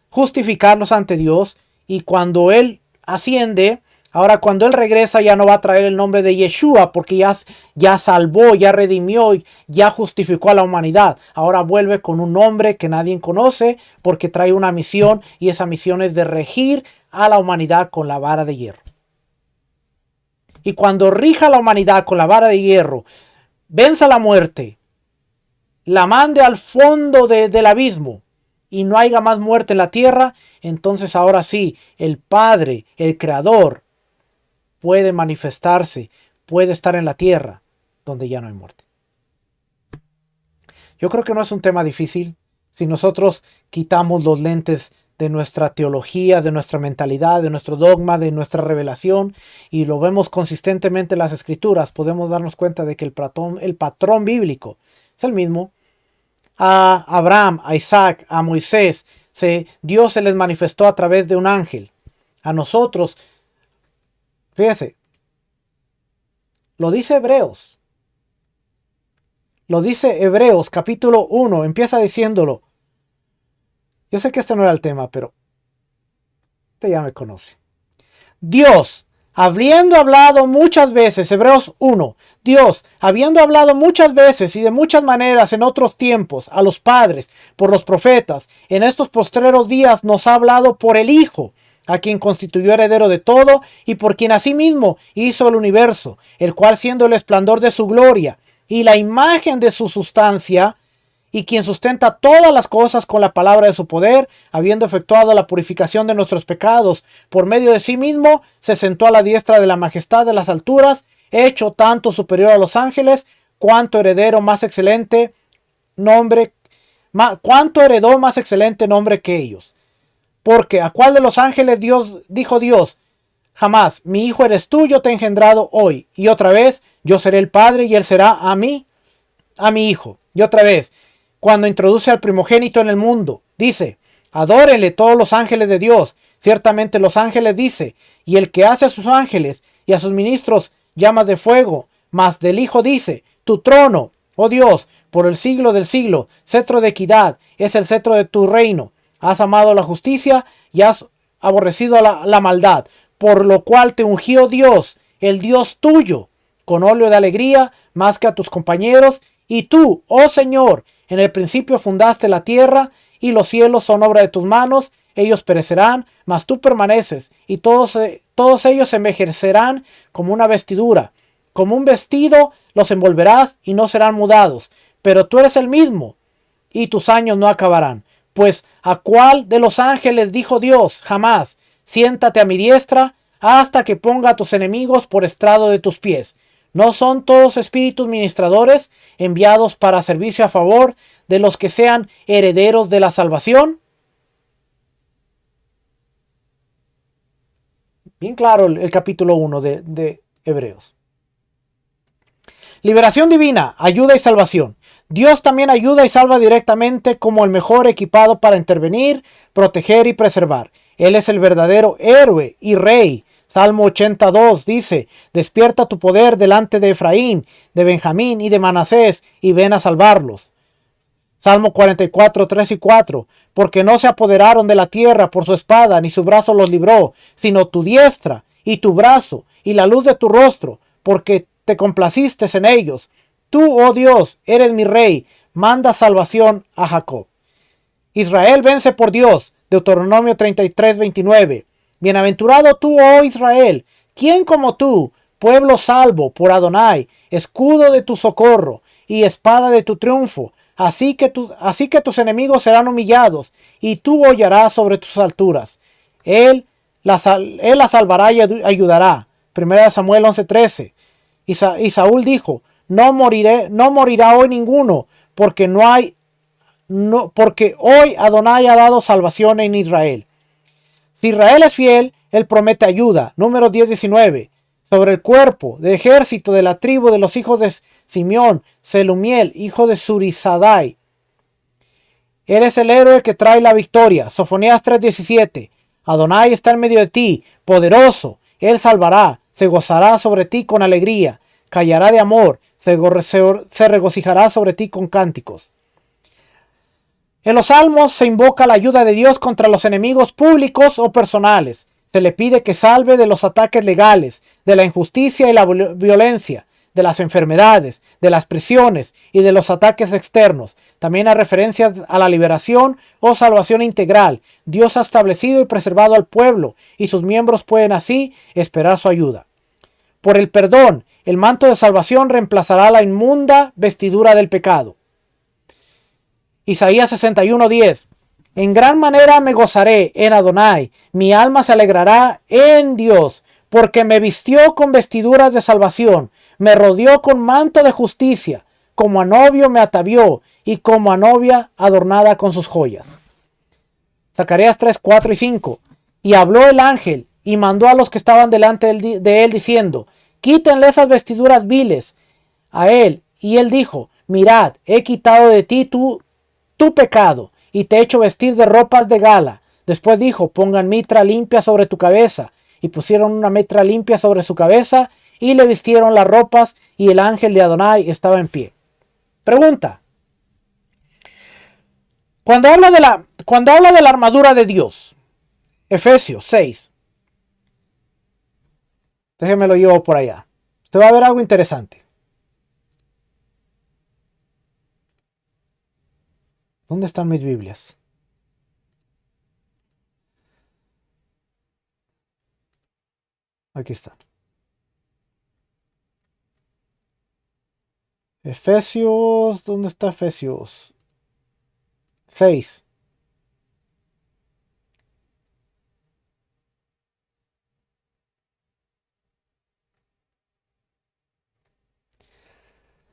justificarlos ante Dios. Y cuando él asciende, ahora cuando él regresa ya no va a traer el nombre de Yeshua porque ya salvó, ya redimió, ya justificó a la humanidad. Ahora vuelve con un nombre que nadie conoce porque trae una misión, y esa misión es de regir a la humanidad con la vara de hierro. Y cuando rija a la humanidad con la vara de hierro, venza la muerte, la mande al fondo del abismo y no haya más muerte en la tierra, entonces ahora sí, el Padre, el Creador, puede manifestarse, puede estar en la tierra donde ya no hay muerte. Yo creo que no es un tema difícil si nosotros quitamos los lentes de nuestra teología, de nuestra mentalidad, de nuestro dogma, de nuestra revelación, y lo vemos consistentemente en las escrituras. Podemos darnos cuenta de que el patrón bíblico es el mismo. A Abraham, a Isaac, a Moisés, Dios se les manifestó a través de un ángel. A nosotros, fíjese, lo dice Hebreos. Lo dice Hebreos capítulo 1, empieza diciéndolo. Yo sé que este no era el tema, pero usted ya me conoce. Dios, habiendo hablado muchas veces, Hebreos 1, Dios, habiendo hablado muchas veces y de muchas maneras en otros tiempos a los padres por los profetas, en estos postreros días nos ha hablado por el Hijo, a quien constituyó heredero de todo y por quien asimismo hizo el universo, el cual siendo el esplendor de su gloria y la imagen de su sustancia, y quien sustenta todas las cosas con la palabra de su poder, habiendo efectuado la purificación de nuestros pecados por medio de sí mismo, se sentó a la diestra de la majestad de las alturas, hecho tanto superior a los ángeles, cuanto heredero más excelente nombre, cuanto heredó más excelente nombre que ellos. Porque a cuál de los ángeles dijo Dios, jamás, mi hijo eres tú, yo te he engendrado hoy, y otra vez, yo seré el padre y él será a mi hijo, y otra vez, cuando introduce al primogénito en el mundo, dice, adórenle todos los ángeles de Dios. Ciertamente los ángeles dice, y el que hace a sus ángeles y a sus ministros llamas de fuego, mas del Hijo dice, tu trono, oh Dios, por el siglo del siglo, cetro de equidad, es el cetro de tu reino. Has amado la justicia y has aborrecido la maldad, por lo cual te ungió Dios, el Dios tuyo, con óleo de alegría, más que a tus compañeros, y tú, oh Señor, en el principio fundaste la tierra, y los cielos son obra de tus manos, ellos perecerán, mas tú permaneces, y todos ellos envejecerán como una vestidura. Como un vestido los envolverás y no serán mudados, pero tú eres el mismo, y tus años no acabarán. Pues, ¿a cuál de los ángeles dijo Dios? Jamás, siéntate a mi diestra, hasta que ponga a tus enemigos por estrado de tus pies. ¿No son todos espíritus ministradores enviados para servicio a favor de los que sean herederos de la salvación? Bien claro el capítulo 1 de Hebreos. Liberación divina, ayuda y salvación. Dios también ayuda y salva directamente como el mejor equipado para intervenir, proteger y preservar. Él es el verdadero héroe y rey. Salmo 82 dice, despierta tu poder delante de Efraín, de Benjamín y de Manasés, y ven a salvarlos. Salmo 44, 3 y 4, porque no se apoderaron de la tierra por su espada, ni su brazo los libró, sino tu diestra y tu brazo y la luz de tu rostro, porque te complaciste en ellos. Tú, oh Dios, eres mi rey, manda salvación a Jacob. Israel vence por Dios, Deuteronomio 33, 29. Bienaventurado tú, oh Israel, ¿quién como tú, pueblo salvo por Adonai, escudo de tu socorro y espada de tu triunfo? Así que tus enemigos serán humillados, y tú hollarás sobre tus alturas. Él la salvará y ayudará. 1 Samuel 11:13. Y Saúl dijo, no morirá hoy ninguno, porque hoy Adonai ha dado salvación en Israel. Si Israel es fiel, él promete ayuda. Números 10:19. Sobre el cuerpo de ejército de la tribu de los hijos de Simeón, Selumiel, hijo de Surisadai. Eres el héroe que trae la victoria. Sofonías 3:17. Adonai está en medio de ti, poderoso. Él salvará, se gozará sobre ti con alegría, callará de amor, se regocijará sobre ti con cánticos. En los salmos se invoca la ayuda de Dios contra los enemigos públicos o personales. Se le pide que salve de los ataques legales, de la injusticia y la violencia, de las enfermedades, de las prisiones y de los ataques externos. También hay referencias a la liberación o salvación integral. Dios ha establecido y preservado al pueblo, y sus miembros pueden así esperar su ayuda. Por el perdón, el manto de salvación reemplazará la inmunda vestidura del pecado. Isaías 61:10. En gran manera me gozaré en Adonai, mi alma se alegrará en Dios, porque me vistió con vestiduras de salvación, me rodeó con manto de justicia, como a novio me atavió, y como a novia adornada con sus joyas. Zacarías 3, 4 y 5. Y habló el ángel, y mandó a los que estaban delante de él, diciendo, quítenle esas vestiduras viles a él. Y él dijo, mirad, he quitado de ti tu pecado, y te he hecho vestir de ropas de gala. Después dijo, pongan mitra limpia sobre tu cabeza. Y pusieron una mitra limpia sobre su cabeza, y le vistieron las ropas, y el ángel de Adonai estaba en pie. Pregunta. Cuando habla de la armadura de Dios, Efesios 6, déjeme lo llevo por allá. Usted va a ver algo interesante. ¿Dónde están mis Biblias? Aquí está. Efesios, ¿dónde está Efesios? 6.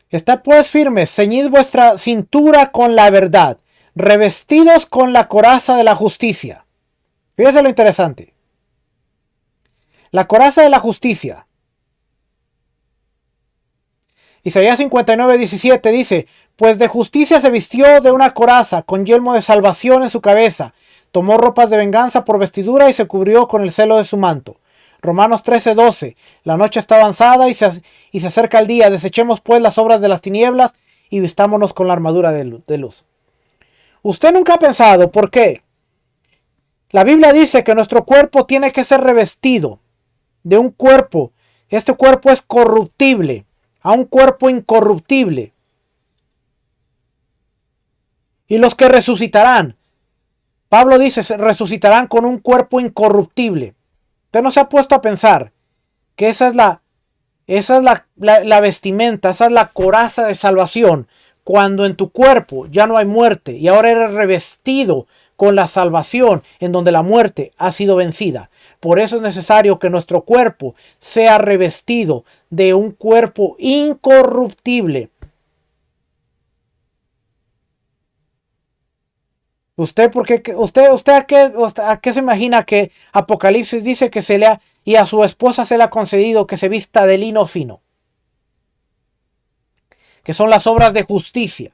Estad pues firmes, ceñid vuestra cintura con la verdad, revestidos con la coraza de la justicia. Fíjese lo interesante. La coraza de la justicia. Isaías 59:17 dice, pues de justicia se vistió de una coraza, con yelmo de salvación en su cabeza. Tomó ropas de venganza por vestidura y se cubrió con el celo de su manto. Romanos 13:12, la noche está avanzada y se acerca el día. Desechemos pues las obras de las tinieblas y vistámonos con la armadura de luz. Usted nunca ha pensado por qué la Biblia dice que nuestro cuerpo tiene que ser revestido de un cuerpo. Este cuerpo es corruptible a un cuerpo incorruptible. Y los que resucitarán, Pablo dice, resucitarán con un cuerpo incorruptible. Usted no se ha puesto a pensar que esa es la vestimenta, esa es la coraza de salvación. Cuando en tu cuerpo ya no hay muerte y ahora eres revestido con la salvación en donde la muerte ha sido vencida. Por eso es necesario que nuestro cuerpo sea revestido de un cuerpo incorruptible. ¿Usted a qué se imagina que Apocalipsis dice que y a su esposa se le ha concedido que se vista de lino fino? Que son las obras de justicia.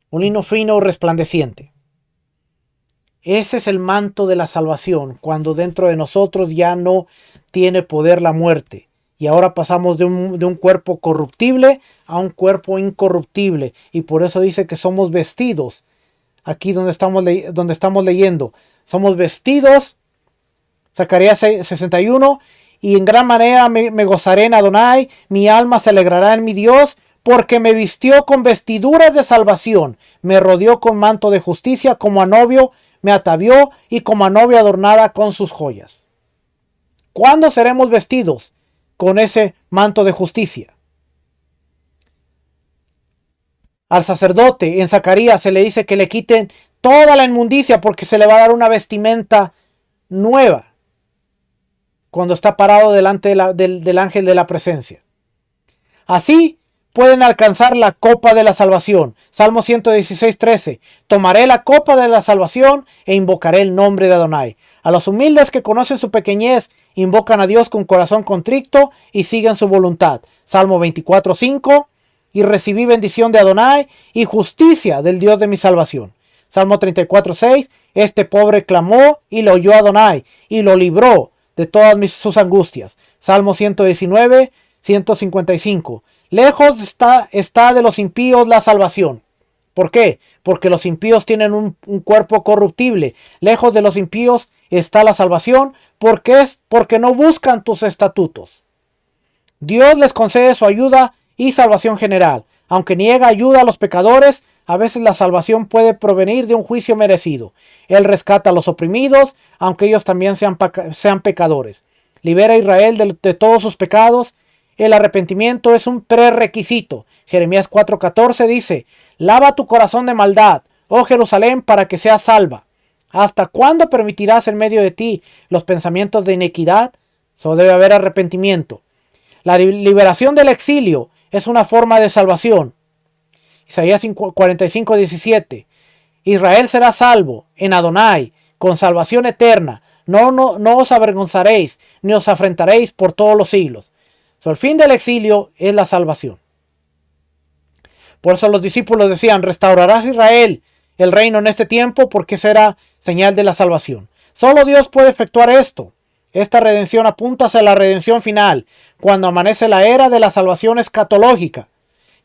Un lino fino resplandeciente. Ese es el manto de la salvación, cuando dentro de nosotros ya no tiene poder la muerte. Y ahora pasamos de un cuerpo corruptible a un cuerpo incorruptible. Y por eso dice que somos vestidos. Aquí donde estamos leyendo. Somos vestidos. Zacarías 61. Y en gran manera me gozaré en Adonai. Mi alma se alegrará en mi Dios. Porque me vistió con vestiduras de salvación. Me rodeó con manto de justicia como a novio. Me atavió y como a novia adornada con sus joyas. ¿Cuándo seremos vestidos con ese manto de justicia? Al sacerdote en Zacarías se le dice que le quiten toda la inmundicia porque se le va a dar una vestimenta nueva cuando está parado delante del ángel de la presencia. Así pueden alcanzar la copa de la salvación. Salmo 116:13. Tomaré la copa de la salvación e invocaré el nombre de Adonai. A los humildes que conocen su pequeñez, invocan a Dios con corazón contrito y siguen su voluntad. Salmo 24:5. Y recibí bendición de Adonai y justicia del Dios de mi salvación. Salmo 34:6. Este pobre clamó y lo oyó Adonai y lo libró de todas sus angustias. Salmo 119:155. Lejos está de los impíos la salvación. ¿Por qué? Porque los impíos tienen un cuerpo corruptible. Lejos de los impíos está la salvación. Porque no buscan tus estatutos. Dios les concede su ayuda y salvación general. Aunque niega ayuda a los pecadores, a veces la salvación puede provenir de un juicio merecido. Él rescata a los oprimidos, aunque ellos también sean pecadores. Libera a Israel de todos sus pecados. El arrepentimiento es un prerequisito. Jeremías 4:14 dice, lava tu corazón de maldad, oh Jerusalén, para que seas salva. ¿Hasta cuándo permitirás en medio de ti los pensamientos de iniquidad? Solo debe haber arrepentimiento. La liberación del exilio es una forma de salvación. Isaías 45:17. Israel será salvo en Adonai, con salvación eterna. No os avergonzaréis, ni os afrentaréis por todos los siglos. El fin del exilio es la salvación. Por eso los discípulos decían, restaurarás Israel el reino en este tiempo porque será señal de la salvación. Solo Dios puede efectuar esto. Esta redención apunta hacia la redención final, cuando amanece la era de la salvación escatológica.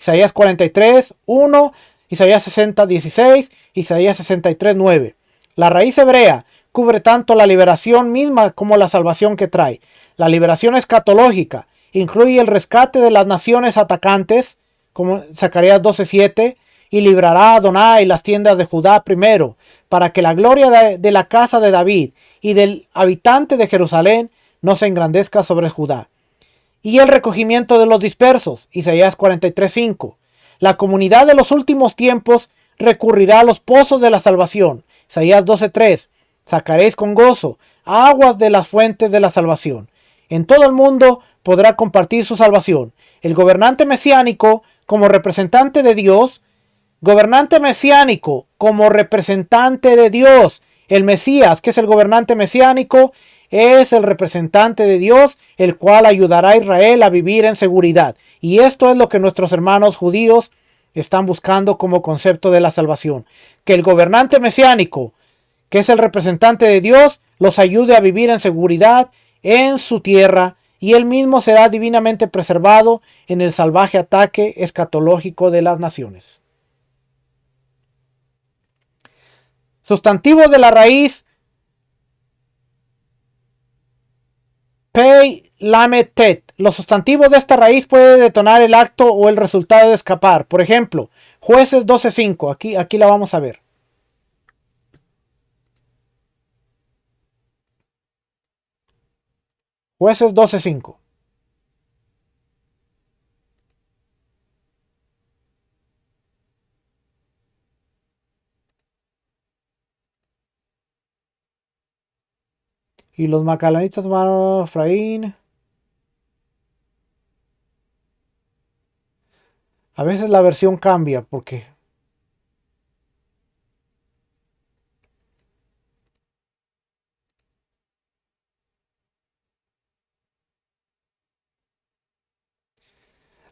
Isaías 43, 1, Isaías 60, 16, Isaías 63, 9. La raíz hebrea cubre tanto la liberación misma como la salvación que trae. La liberación escatológica incluye el rescate de las naciones atacantes, como Zacarías 12:7, y librará a Adonai las tiendas de Judá primero, para que la gloria de la casa de David y del habitante de Jerusalén no se engrandezca sobre Judá. Y el recogimiento de los dispersos, Isaías 43:5. La comunidad de los últimos tiempos recurrirá a los pozos de la salvación, Isaías 12:3. Sacaréis con gozo aguas de las fuentes de la salvación. En todo el mundo podrá compartir su salvación. El gobernante mesiánico como representante de Dios, gobernante mesiánico como representante de Dios. El Mesías, que es el gobernante mesiánico, es el representante de Dios, el cual ayudará a Israel a vivir en seguridad. Y esto es lo que nuestros hermanos judíos están buscando como concepto de la salvación. Que el gobernante mesiánico, que es el representante de Dios, los ayude a vivir en seguridad en su tierra, y él mismo será divinamente preservado en el salvaje ataque escatológico de las naciones. Sustantivo de la raíz Pei Lamed Tet. Los sustantivos de esta raíz pueden detonar el acto o el resultado de escapar. Por ejemplo, Jueces 12:5. Aquí la vamos a ver. Jueces 12:5. Y los macalanitas tomaron a Efraín. A veces la versión cambia porque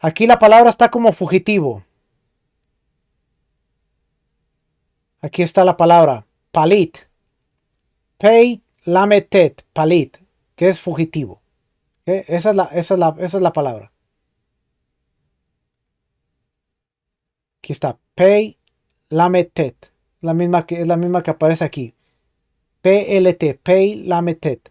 aquí la palabra está como fugitivo. Aquí está la palabra palit. Pei Lamed Tet, palit, que es fugitivo. Esa es la palabra. Aquí está, Pei Lamed Tet. Es la misma que aparece aquí. PLT, Pei Lamed Tet.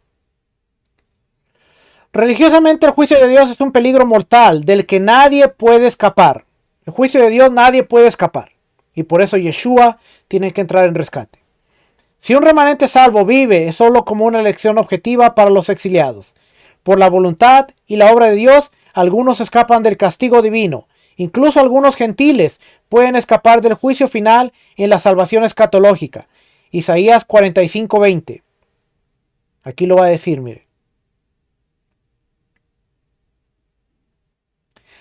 Religiosamente el juicio de Dios es un peligro mortal del que nadie puede escapar. El juicio de Dios nadie puede escapar. Y por eso Yeshua tiene que entrar en rescate. Si un remanente salvo vive, es solo como una elección objetiva para los exiliados. Por la voluntad y la obra de Dios, algunos escapan del castigo divino. Incluso algunos gentiles pueden escapar del juicio final en la salvación escatológica. Isaías 45:20. Aquí lo va a decir, mire.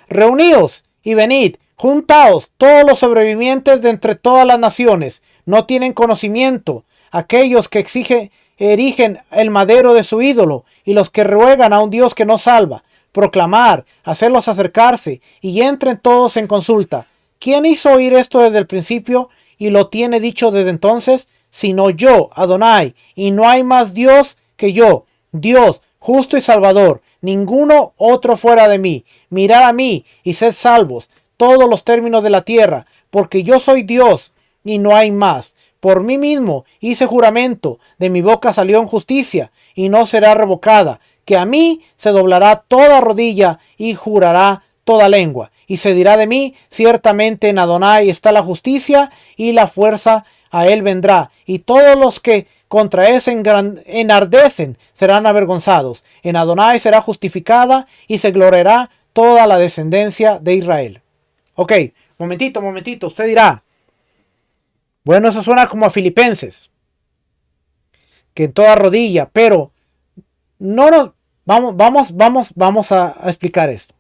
Reuníos y venid, juntaos todos los sobrevivientes de entre todas las naciones. No tienen conocimiento aquellos que erigen el madero de su ídolo y los que ruegan a un Dios que no salva. Proclamar, hacerlos acercarse y entren todos en consulta. ¿Quién hizo oír esto desde el principio y lo tiene dicho desde entonces? Sino yo, Adonai, y no hay más Dios que yo, Dios, justo y salvador, ninguno otro fuera de mí. Mirad a mí y sed salvos, todos los términos de la tierra, porque yo soy Dios y no hay más. Por mí mismo hice juramento, de mi boca salió en justicia y no será revocada, que a mí se doblará toda rodilla y jurará toda lengua. Y se dirá de mí, ciertamente en Adonai está la justicia y la fuerza a él vendrá. Y todos los que contra él se enardecen serán avergonzados. En Adonai será justificada y se gloriará toda la descendencia de Israel. Ok, momentito, usted dirá, bueno, eso suena como a Filipenses, que en toda rodilla, pero no, vamos a explicar esto.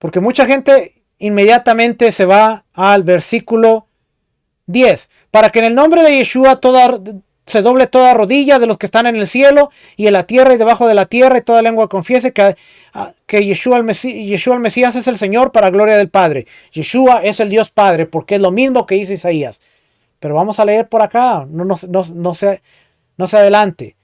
Porque mucha gente inmediatamente se va al versículo 10. Para que en el nombre de Yeshua se doble toda rodilla de los que están en el cielo y en la tierra y debajo de la tierra, y toda lengua confiese que Yeshua el Mesías es el Señor, para gloria del Padre. Yeshua es el Dios Padre, porque es lo mismo que dice Isaías. Pero vamos a leer por acá, no se adelante.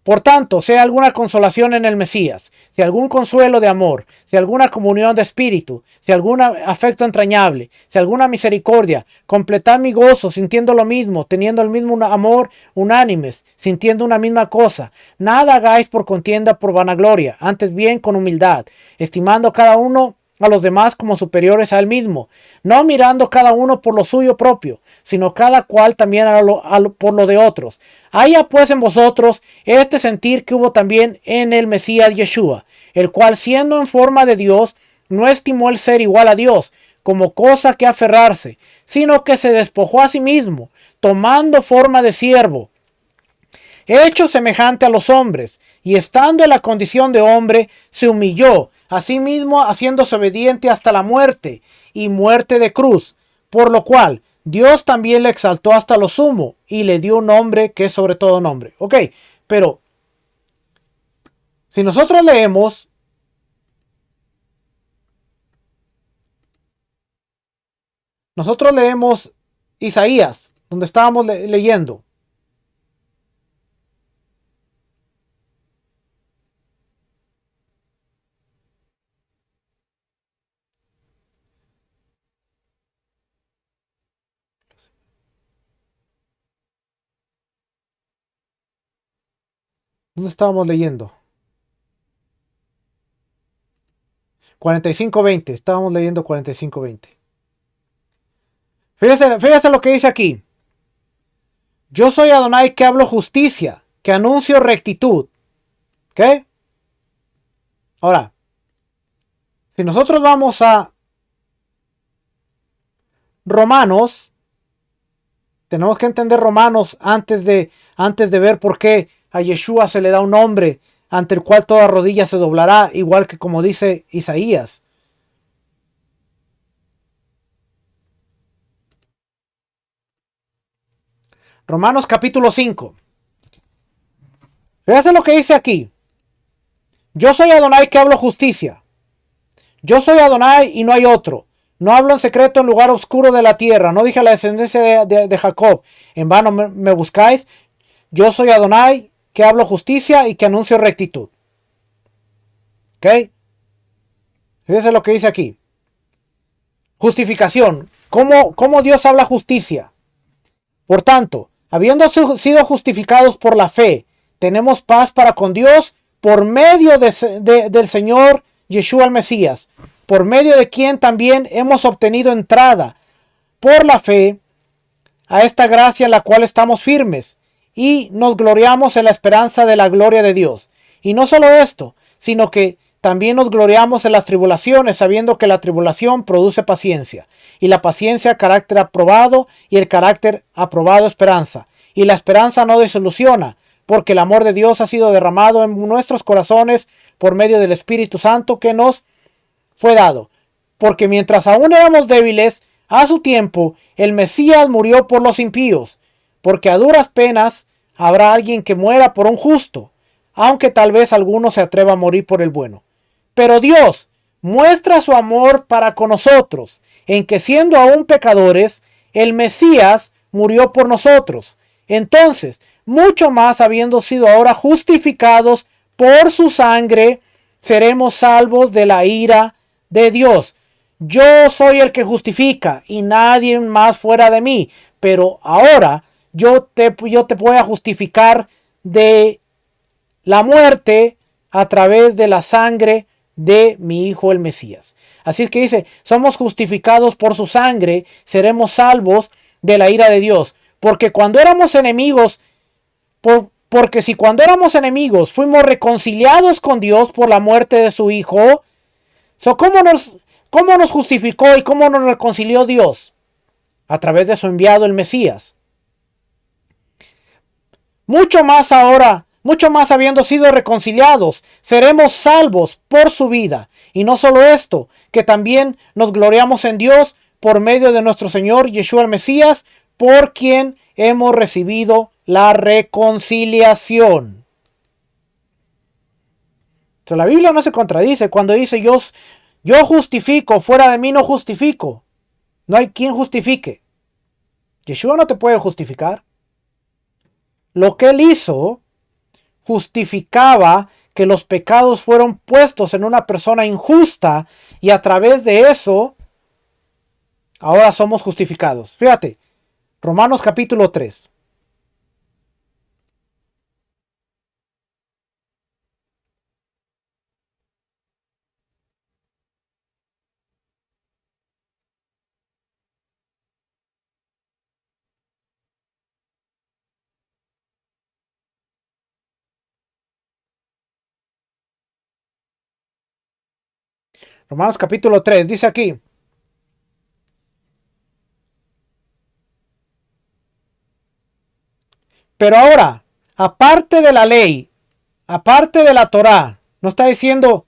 Por tanto, sea alguna consolación en el Mesías, si algún consuelo de amor, si alguna comunión de espíritu, si algún afecto entrañable, si alguna misericordia, completad mi gozo sintiendo lo mismo, teniendo el mismo amor, unánimes, sintiendo una misma cosa. Nada hagáis por contienda, por vanagloria, antes bien con humildad, estimando cada uno a los demás como superiores a él mismo, no mirando cada uno por lo suyo propio, sino cada cual también por lo de otros. Haya pues en vosotros este sentir que hubo también en el Mesías Yeshua, el cual siendo en forma de Dios, no estimó el ser igual a Dios como cosa que aferrarse, sino que se despojó a sí mismo, tomando forma de siervo, hecho semejante a los hombres, y estando en la condición de hombre, se humilló a sí mismo, haciéndose obediente hasta la muerte, y muerte de cruz, por lo cual Dios también le exaltó hasta lo sumo, y le dio un nombre que es sobre todo nombre. Ok, pero si nosotros leemos Isaías, donde estábamos leyendo. ¿Dónde estábamos leyendo? 45:20. Estábamos leyendo 45:20. Fíjese lo que dice aquí. Yo soy Adonai que hablo justicia, que anuncio rectitud. ¿Ok? Ahora, si nosotros vamos a Romanos, tenemos que entender Romanos antes de ver por qué a Yeshua se le da un nombre ante el cual toda rodilla se doblará, igual que como dice Isaías. Romanos capítulo 5. Fíjense lo que dice aquí. Yo soy Adonai que hablo justicia. Yo soy Adonai y no hay otro. No hablo en secreto en lugar oscuro de la tierra. No dije a la descendencia de Jacob. En vano me buscáis. Yo soy Adonai que hablo justicia y que anuncio rectitud. ¿Ok? Fíjense lo que dice aquí. Justificación. ¿Cómo Dios habla justicia? Por tanto, habiendo sido justificados por la fe, tenemos paz para con Dios por medio del Señor Yeshua el Mesías, por medio de quien también hemos obtenido entrada por la fe a esta gracia en la cual estamos firmes y nos gloriamos en la esperanza de la gloria de Dios. Y no solo esto, sino que también nos gloriamos en las tribulaciones, sabiendo que la tribulación produce paciencia, y la paciencia carácter aprobado, y el carácter aprobado esperanza. Y la esperanza no desilusiona, porque el amor de Dios ha sido derramado en nuestros corazones por medio del Espíritu Santo que nos fue dado. Porque mientras aún éramos débiles, a su tiempo, el Mesías murió por los impíos, porque a duras penas habrá alguien que muera por un justo, aunque tal vez alguno se atreva a morir por el bueno. Pero Dios muestra su amor para con nosotros, en que siendo aún pecadores, el Mesías murió por nosotros. Entonces, mucho más habiendo sido ahora justificados por su sangre, seremos salvos de la ira de Dios. Yo soy el que justifica y nadie más fuera de mí, pero ahora yo te voy a justificar de la muerte a través de la sangre de mi Hijo el Mesías. Así es que dice, somos justificados por su sangre, seremos salvos de la ira de Dios. Porque cuando éramos enemigos, porque si cuando éramos enemigos fuimos reconciliados con Dios por la muerte de su Hijo, ¿cómo nos justificó y cómo nos reconcilió Dios? A través de su enviado el Mesías. Mucho más ahora, mucho más habiendo sido reconciliados, seremos salvos por su vida. Y no solo esto, que también nos gloriamos en Dios por medio de nuestro Señor Yeshua el Mesías, por quien hemos recibido la reconciliación. Entonces, la Biblia no se contradice cuando dice yo justifico, fuera de mí no justifico. No hay quien justifique. Yeshua no te puede justificar. Lo que él hizo justificaba que los pecados fueron puestos en una persona injusta y a través de eso ahora somos justificados. Fíjate, Romanos capítulo 3. Romanos capítulo 3 dice aquí: pero ahora, aparte de la ley, aparte de la Torá, no está diciendo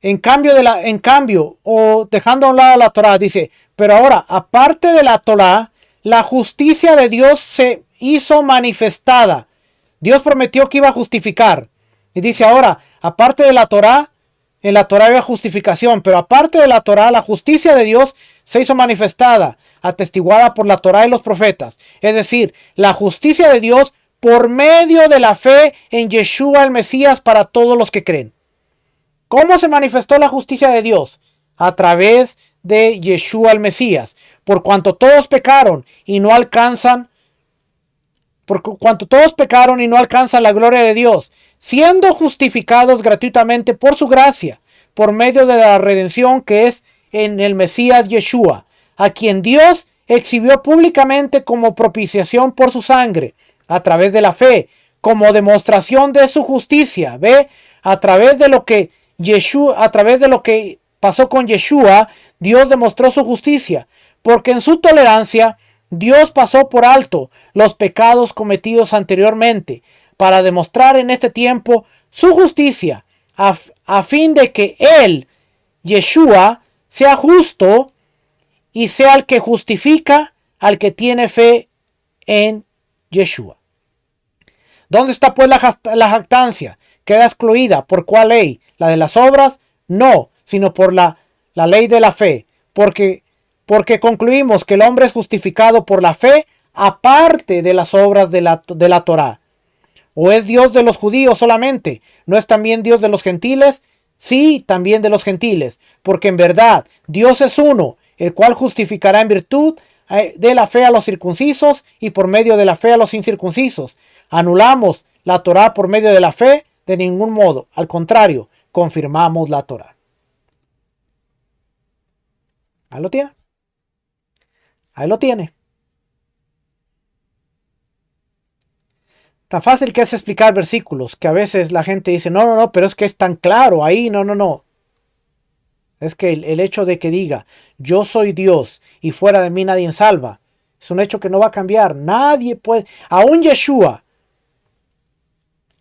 en cambio o dejando a un lado la Torá, dice, pero ahora, aparte de la Torá, la justicia de Dios se hizo manifestada. Dios prometió que iba a justificar. Y dice ahora, aparte de la Torá, en la Torá había justificación, pero aparte de la Torá, la justicia de Dios se hizo manifestada, atestiguada por la Torá y los profetas. Es decir, la justicia de Dios por medio de la fe en Yeshua el Mesías para todos los que creen. ¿Cómo se manifestó la justicia de Dios? A través de Yeshua el Mesías. Por cuanto todos pecaron y no alcanzan la gloria de Dios, siendo justificados gratuitamente por su gracia, por medio de la redención que es en el Mesías Yeshua, a quien Dios exhibió públicamente como propiciación por su sangre, a través de la fe, como demostración de su justicia. ¿Ve? A través de lo que pasó con Yeshua, Dios demostró su justicia, porque en su tolerancia Dios pasó por alto los pecados cometidos anteriormente para demostrar en este tiempo su justicia, a fin de que Él, Yeshua, sea justo y sea el que justifica al que tiene fe en Yeshua. ¿Dónde está pues la jactancia? Queda excluida. ¿Por cuál ley? ¿La de las obras? No, sino por la ley de la fe. Porque concluimos que el hombre es justificado por la fe aparte de las obras de la Torá. ¿O es Dios de los judíos solamente? ¿No es también Dios de los gentiles? Sí, también de los gentiles. Porque en verdad Dios es uno, el cual justificará en virtud de la fe a los circuncisos y por medio de la fe a los incircuncisos. ¿Anulamos la Torá por medio de la fe? De ningún modo. Al contrario, confirmamos la Torá. Ahí lo tiene. Ahí lo tiene. Tan fácil que es explicar versículos que a veces la gente dice, no, pero es que es tan claro ahí, no. Es que el hecho de que diga, yo soy Dios y fuera de mí nadie salva, es un hecho que no va a cambiar. Nadie puede, aún Yeshua,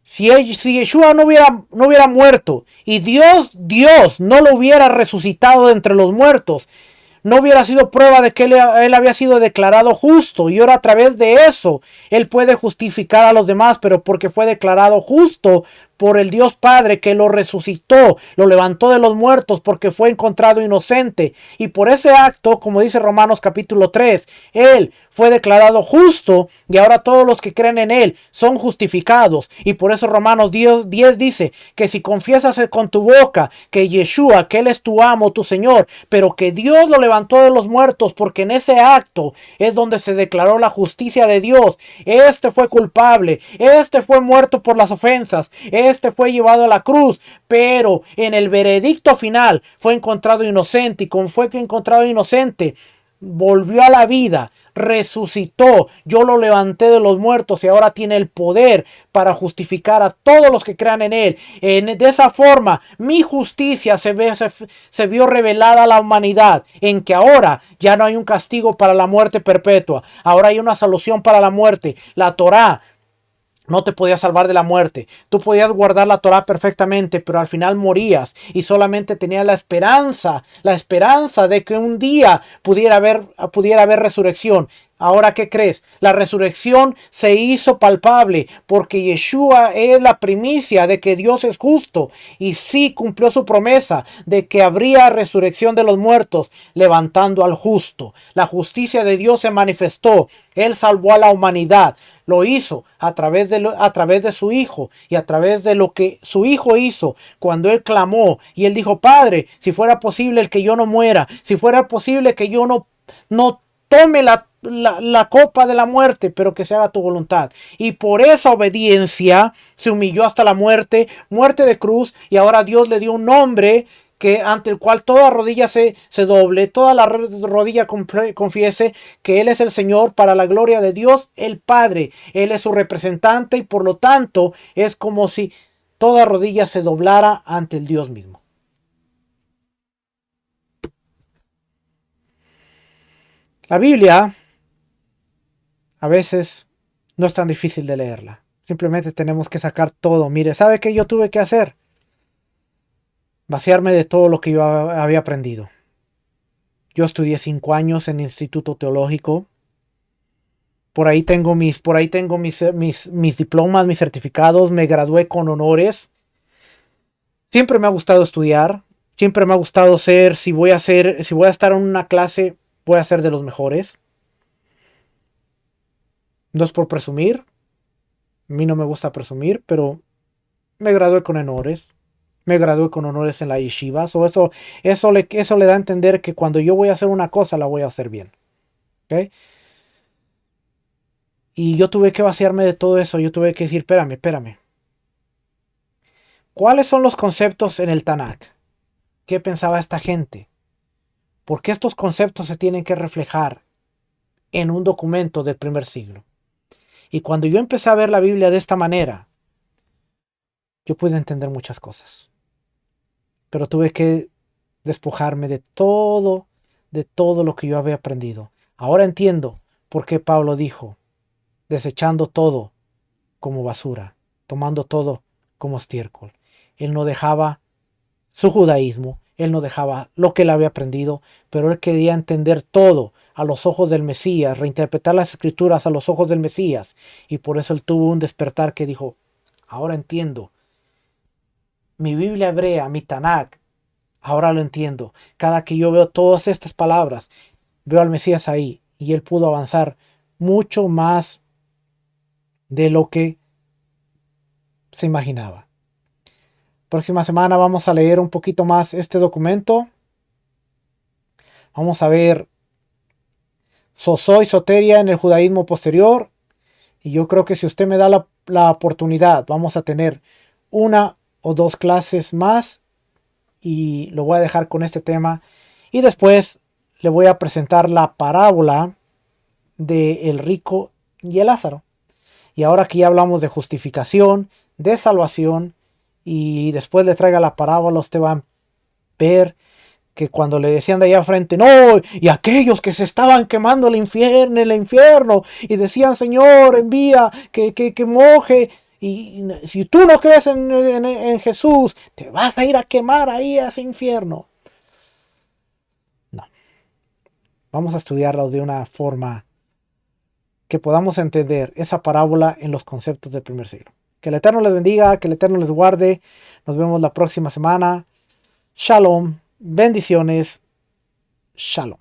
si Yeshua no hubiera muerto y Dios no lo hubiera resucitado de entre los muertos, no hubiera sido prueba de que él había sido declarado justo, y ahora a través de eso él puede justificar a los demás, pero porque fue declarado justo por el Dios Padre que lo resucitó, lo levantó de los muertos porque fue encontrado inocente, y por ese acto, como dice Romanos capítulo 3, él fue declarado justo y ahora todos los que creen en él son justificados. Y por eso Romanos 10 dice que si confiesas con tu boca que Yeshua, que él es tu amo, tu Señor, pero que Dios lo levantó de los muertos, porque en ese acto es donde se declaró la justicia de Dios. Este fue culpable, este fue muerto por las ofensas, este fue llevado a la cruz, pero en el veredicto final fue encontrado inocente, y como fue encontrado inocente, volvió a la vida, resucitó, yo lo levanté de los muertos y ahora tiene el poder para justificar a todos los que crean en él. De esa forma mi justicia se vio revelada a la humanidad, en que ahora ya no hay un castigo para la muerte perpetua, ahora hay una solución para la muerte. La Torá no te podía salvar de la muerte. Tú podías guardar la Torá perfectamente, pero al final morías y solamente tenías la esperanza de que un día pudiera haber resurrección. Ahora, ¿qué crees? La resurrección se hizo palpable porque Yeshua es la primicia de que Dios es justo y sí cumplió su promesa de que habría resurrección de los muertos levantando al justo. La justicia de Dios se manifestó. Él salvó a la humanidad. Lo hizo a través de su Hijo y a través de lo que su Hijo hizo cuando Él clamó y Él dijo: Padre, si fuera posible el que yo no muera, si fuera posible que yo no tome la copa de la muerte, pero que se haga tu voluntad. Y por esa obediencia se humilló hasta la muerte, muerte de cruz, y ahora Dios le dio un nombre que ante el cual toda rodilla se doble, toda la rodilla confiese que Él es el Señor, para la gloria de Dios el Padre. Él es su representante y por lo tanto es como si toda rodilla se doblara ante el Dios mismo. La Biblia a veces no es tan difícil de leerla. Simplemente tenemos que sacar todo. Mire, ¿sabe qué yo tuve que hacer? Vaciarme de todo lo que yo había aprendido. Yo estudié 5 años en Instituto Teológico. Por ahí tengo mis diplomas, mis certificados. Me gradué con honores. Siempre me ha gustado estudiar. Siempre me ha gustado ser, si voy a estar en una clase, voy a ser de los mejores. No es por presumir. A mí no me gusta presumir, pero me gradué con honores. Me gradué con honores en la yeshiva. Eso le da a entender que cuando yo voy a hacer una cosa, la voy a hacer bien. ¿Okay? Y yo tuve que vaciarme de todo eso. Yo tuve que decir: espérame. ¿Cuáles son los conceptos en el Tanakh? ¿Qué pensaba esta gente? ¿Por qué estos conceptos se tienen que reflejar en un documento del primer siglo? Y cuando yo empecé a ver la Biblia de esta manera, yo pude entender muchas cosas. Pero tuve que despojarme de todo lo que yo había aprendido. Ahora entiendo por qué Pablo dijo: desechando todo como basura, tomando todo como estiércol. Él no dejaba su judaísmo, él no dejaba lo que él había aprendido, pero él quería entender todo a los ojos del Mesías, reinterpretar las escrituras a los ojos del Mesías, y por eso él tuvo un despertar que dijo: ahora entiendo. Mi Biblia hebrea, mi Tanakh, ahora lo entiendo. Cada que yo veo todas estas palabras, veo al Mesías ahí, y él pudo avanzar mucho más de lo que se imaginaba. Próxima semana vamos a leer un poquito más este documento. Vamos a ver Sozo y Soteria en el judaísmo posterior. Y yo creo que si usted me da la oportunidad, vamos a tener 1 o 2 clases más. Y lo voy a dejar con este tema. Y después le voy a presentar la parábola de el rico y el Lázaro. Y ahora que ya hablamos de justificación, de salvación, y después le traiga la parábola, usted va a ver que cuando le decían de allá frente: no, y aquellos que se estaban quemando el infierno, y decían: Señor, envía que moje, y si tú no crees en Jesús, te vas a ir a quemar ahí a ese infierno. No, vamos a estudiarlo de una forma que podamos entender esa parábola en los conceptos del primer siglo. Que el Eterno les bendiga, que el Eterno les guarde. Nos vemos la próxima semana. Shalom, bendiciones, shalom.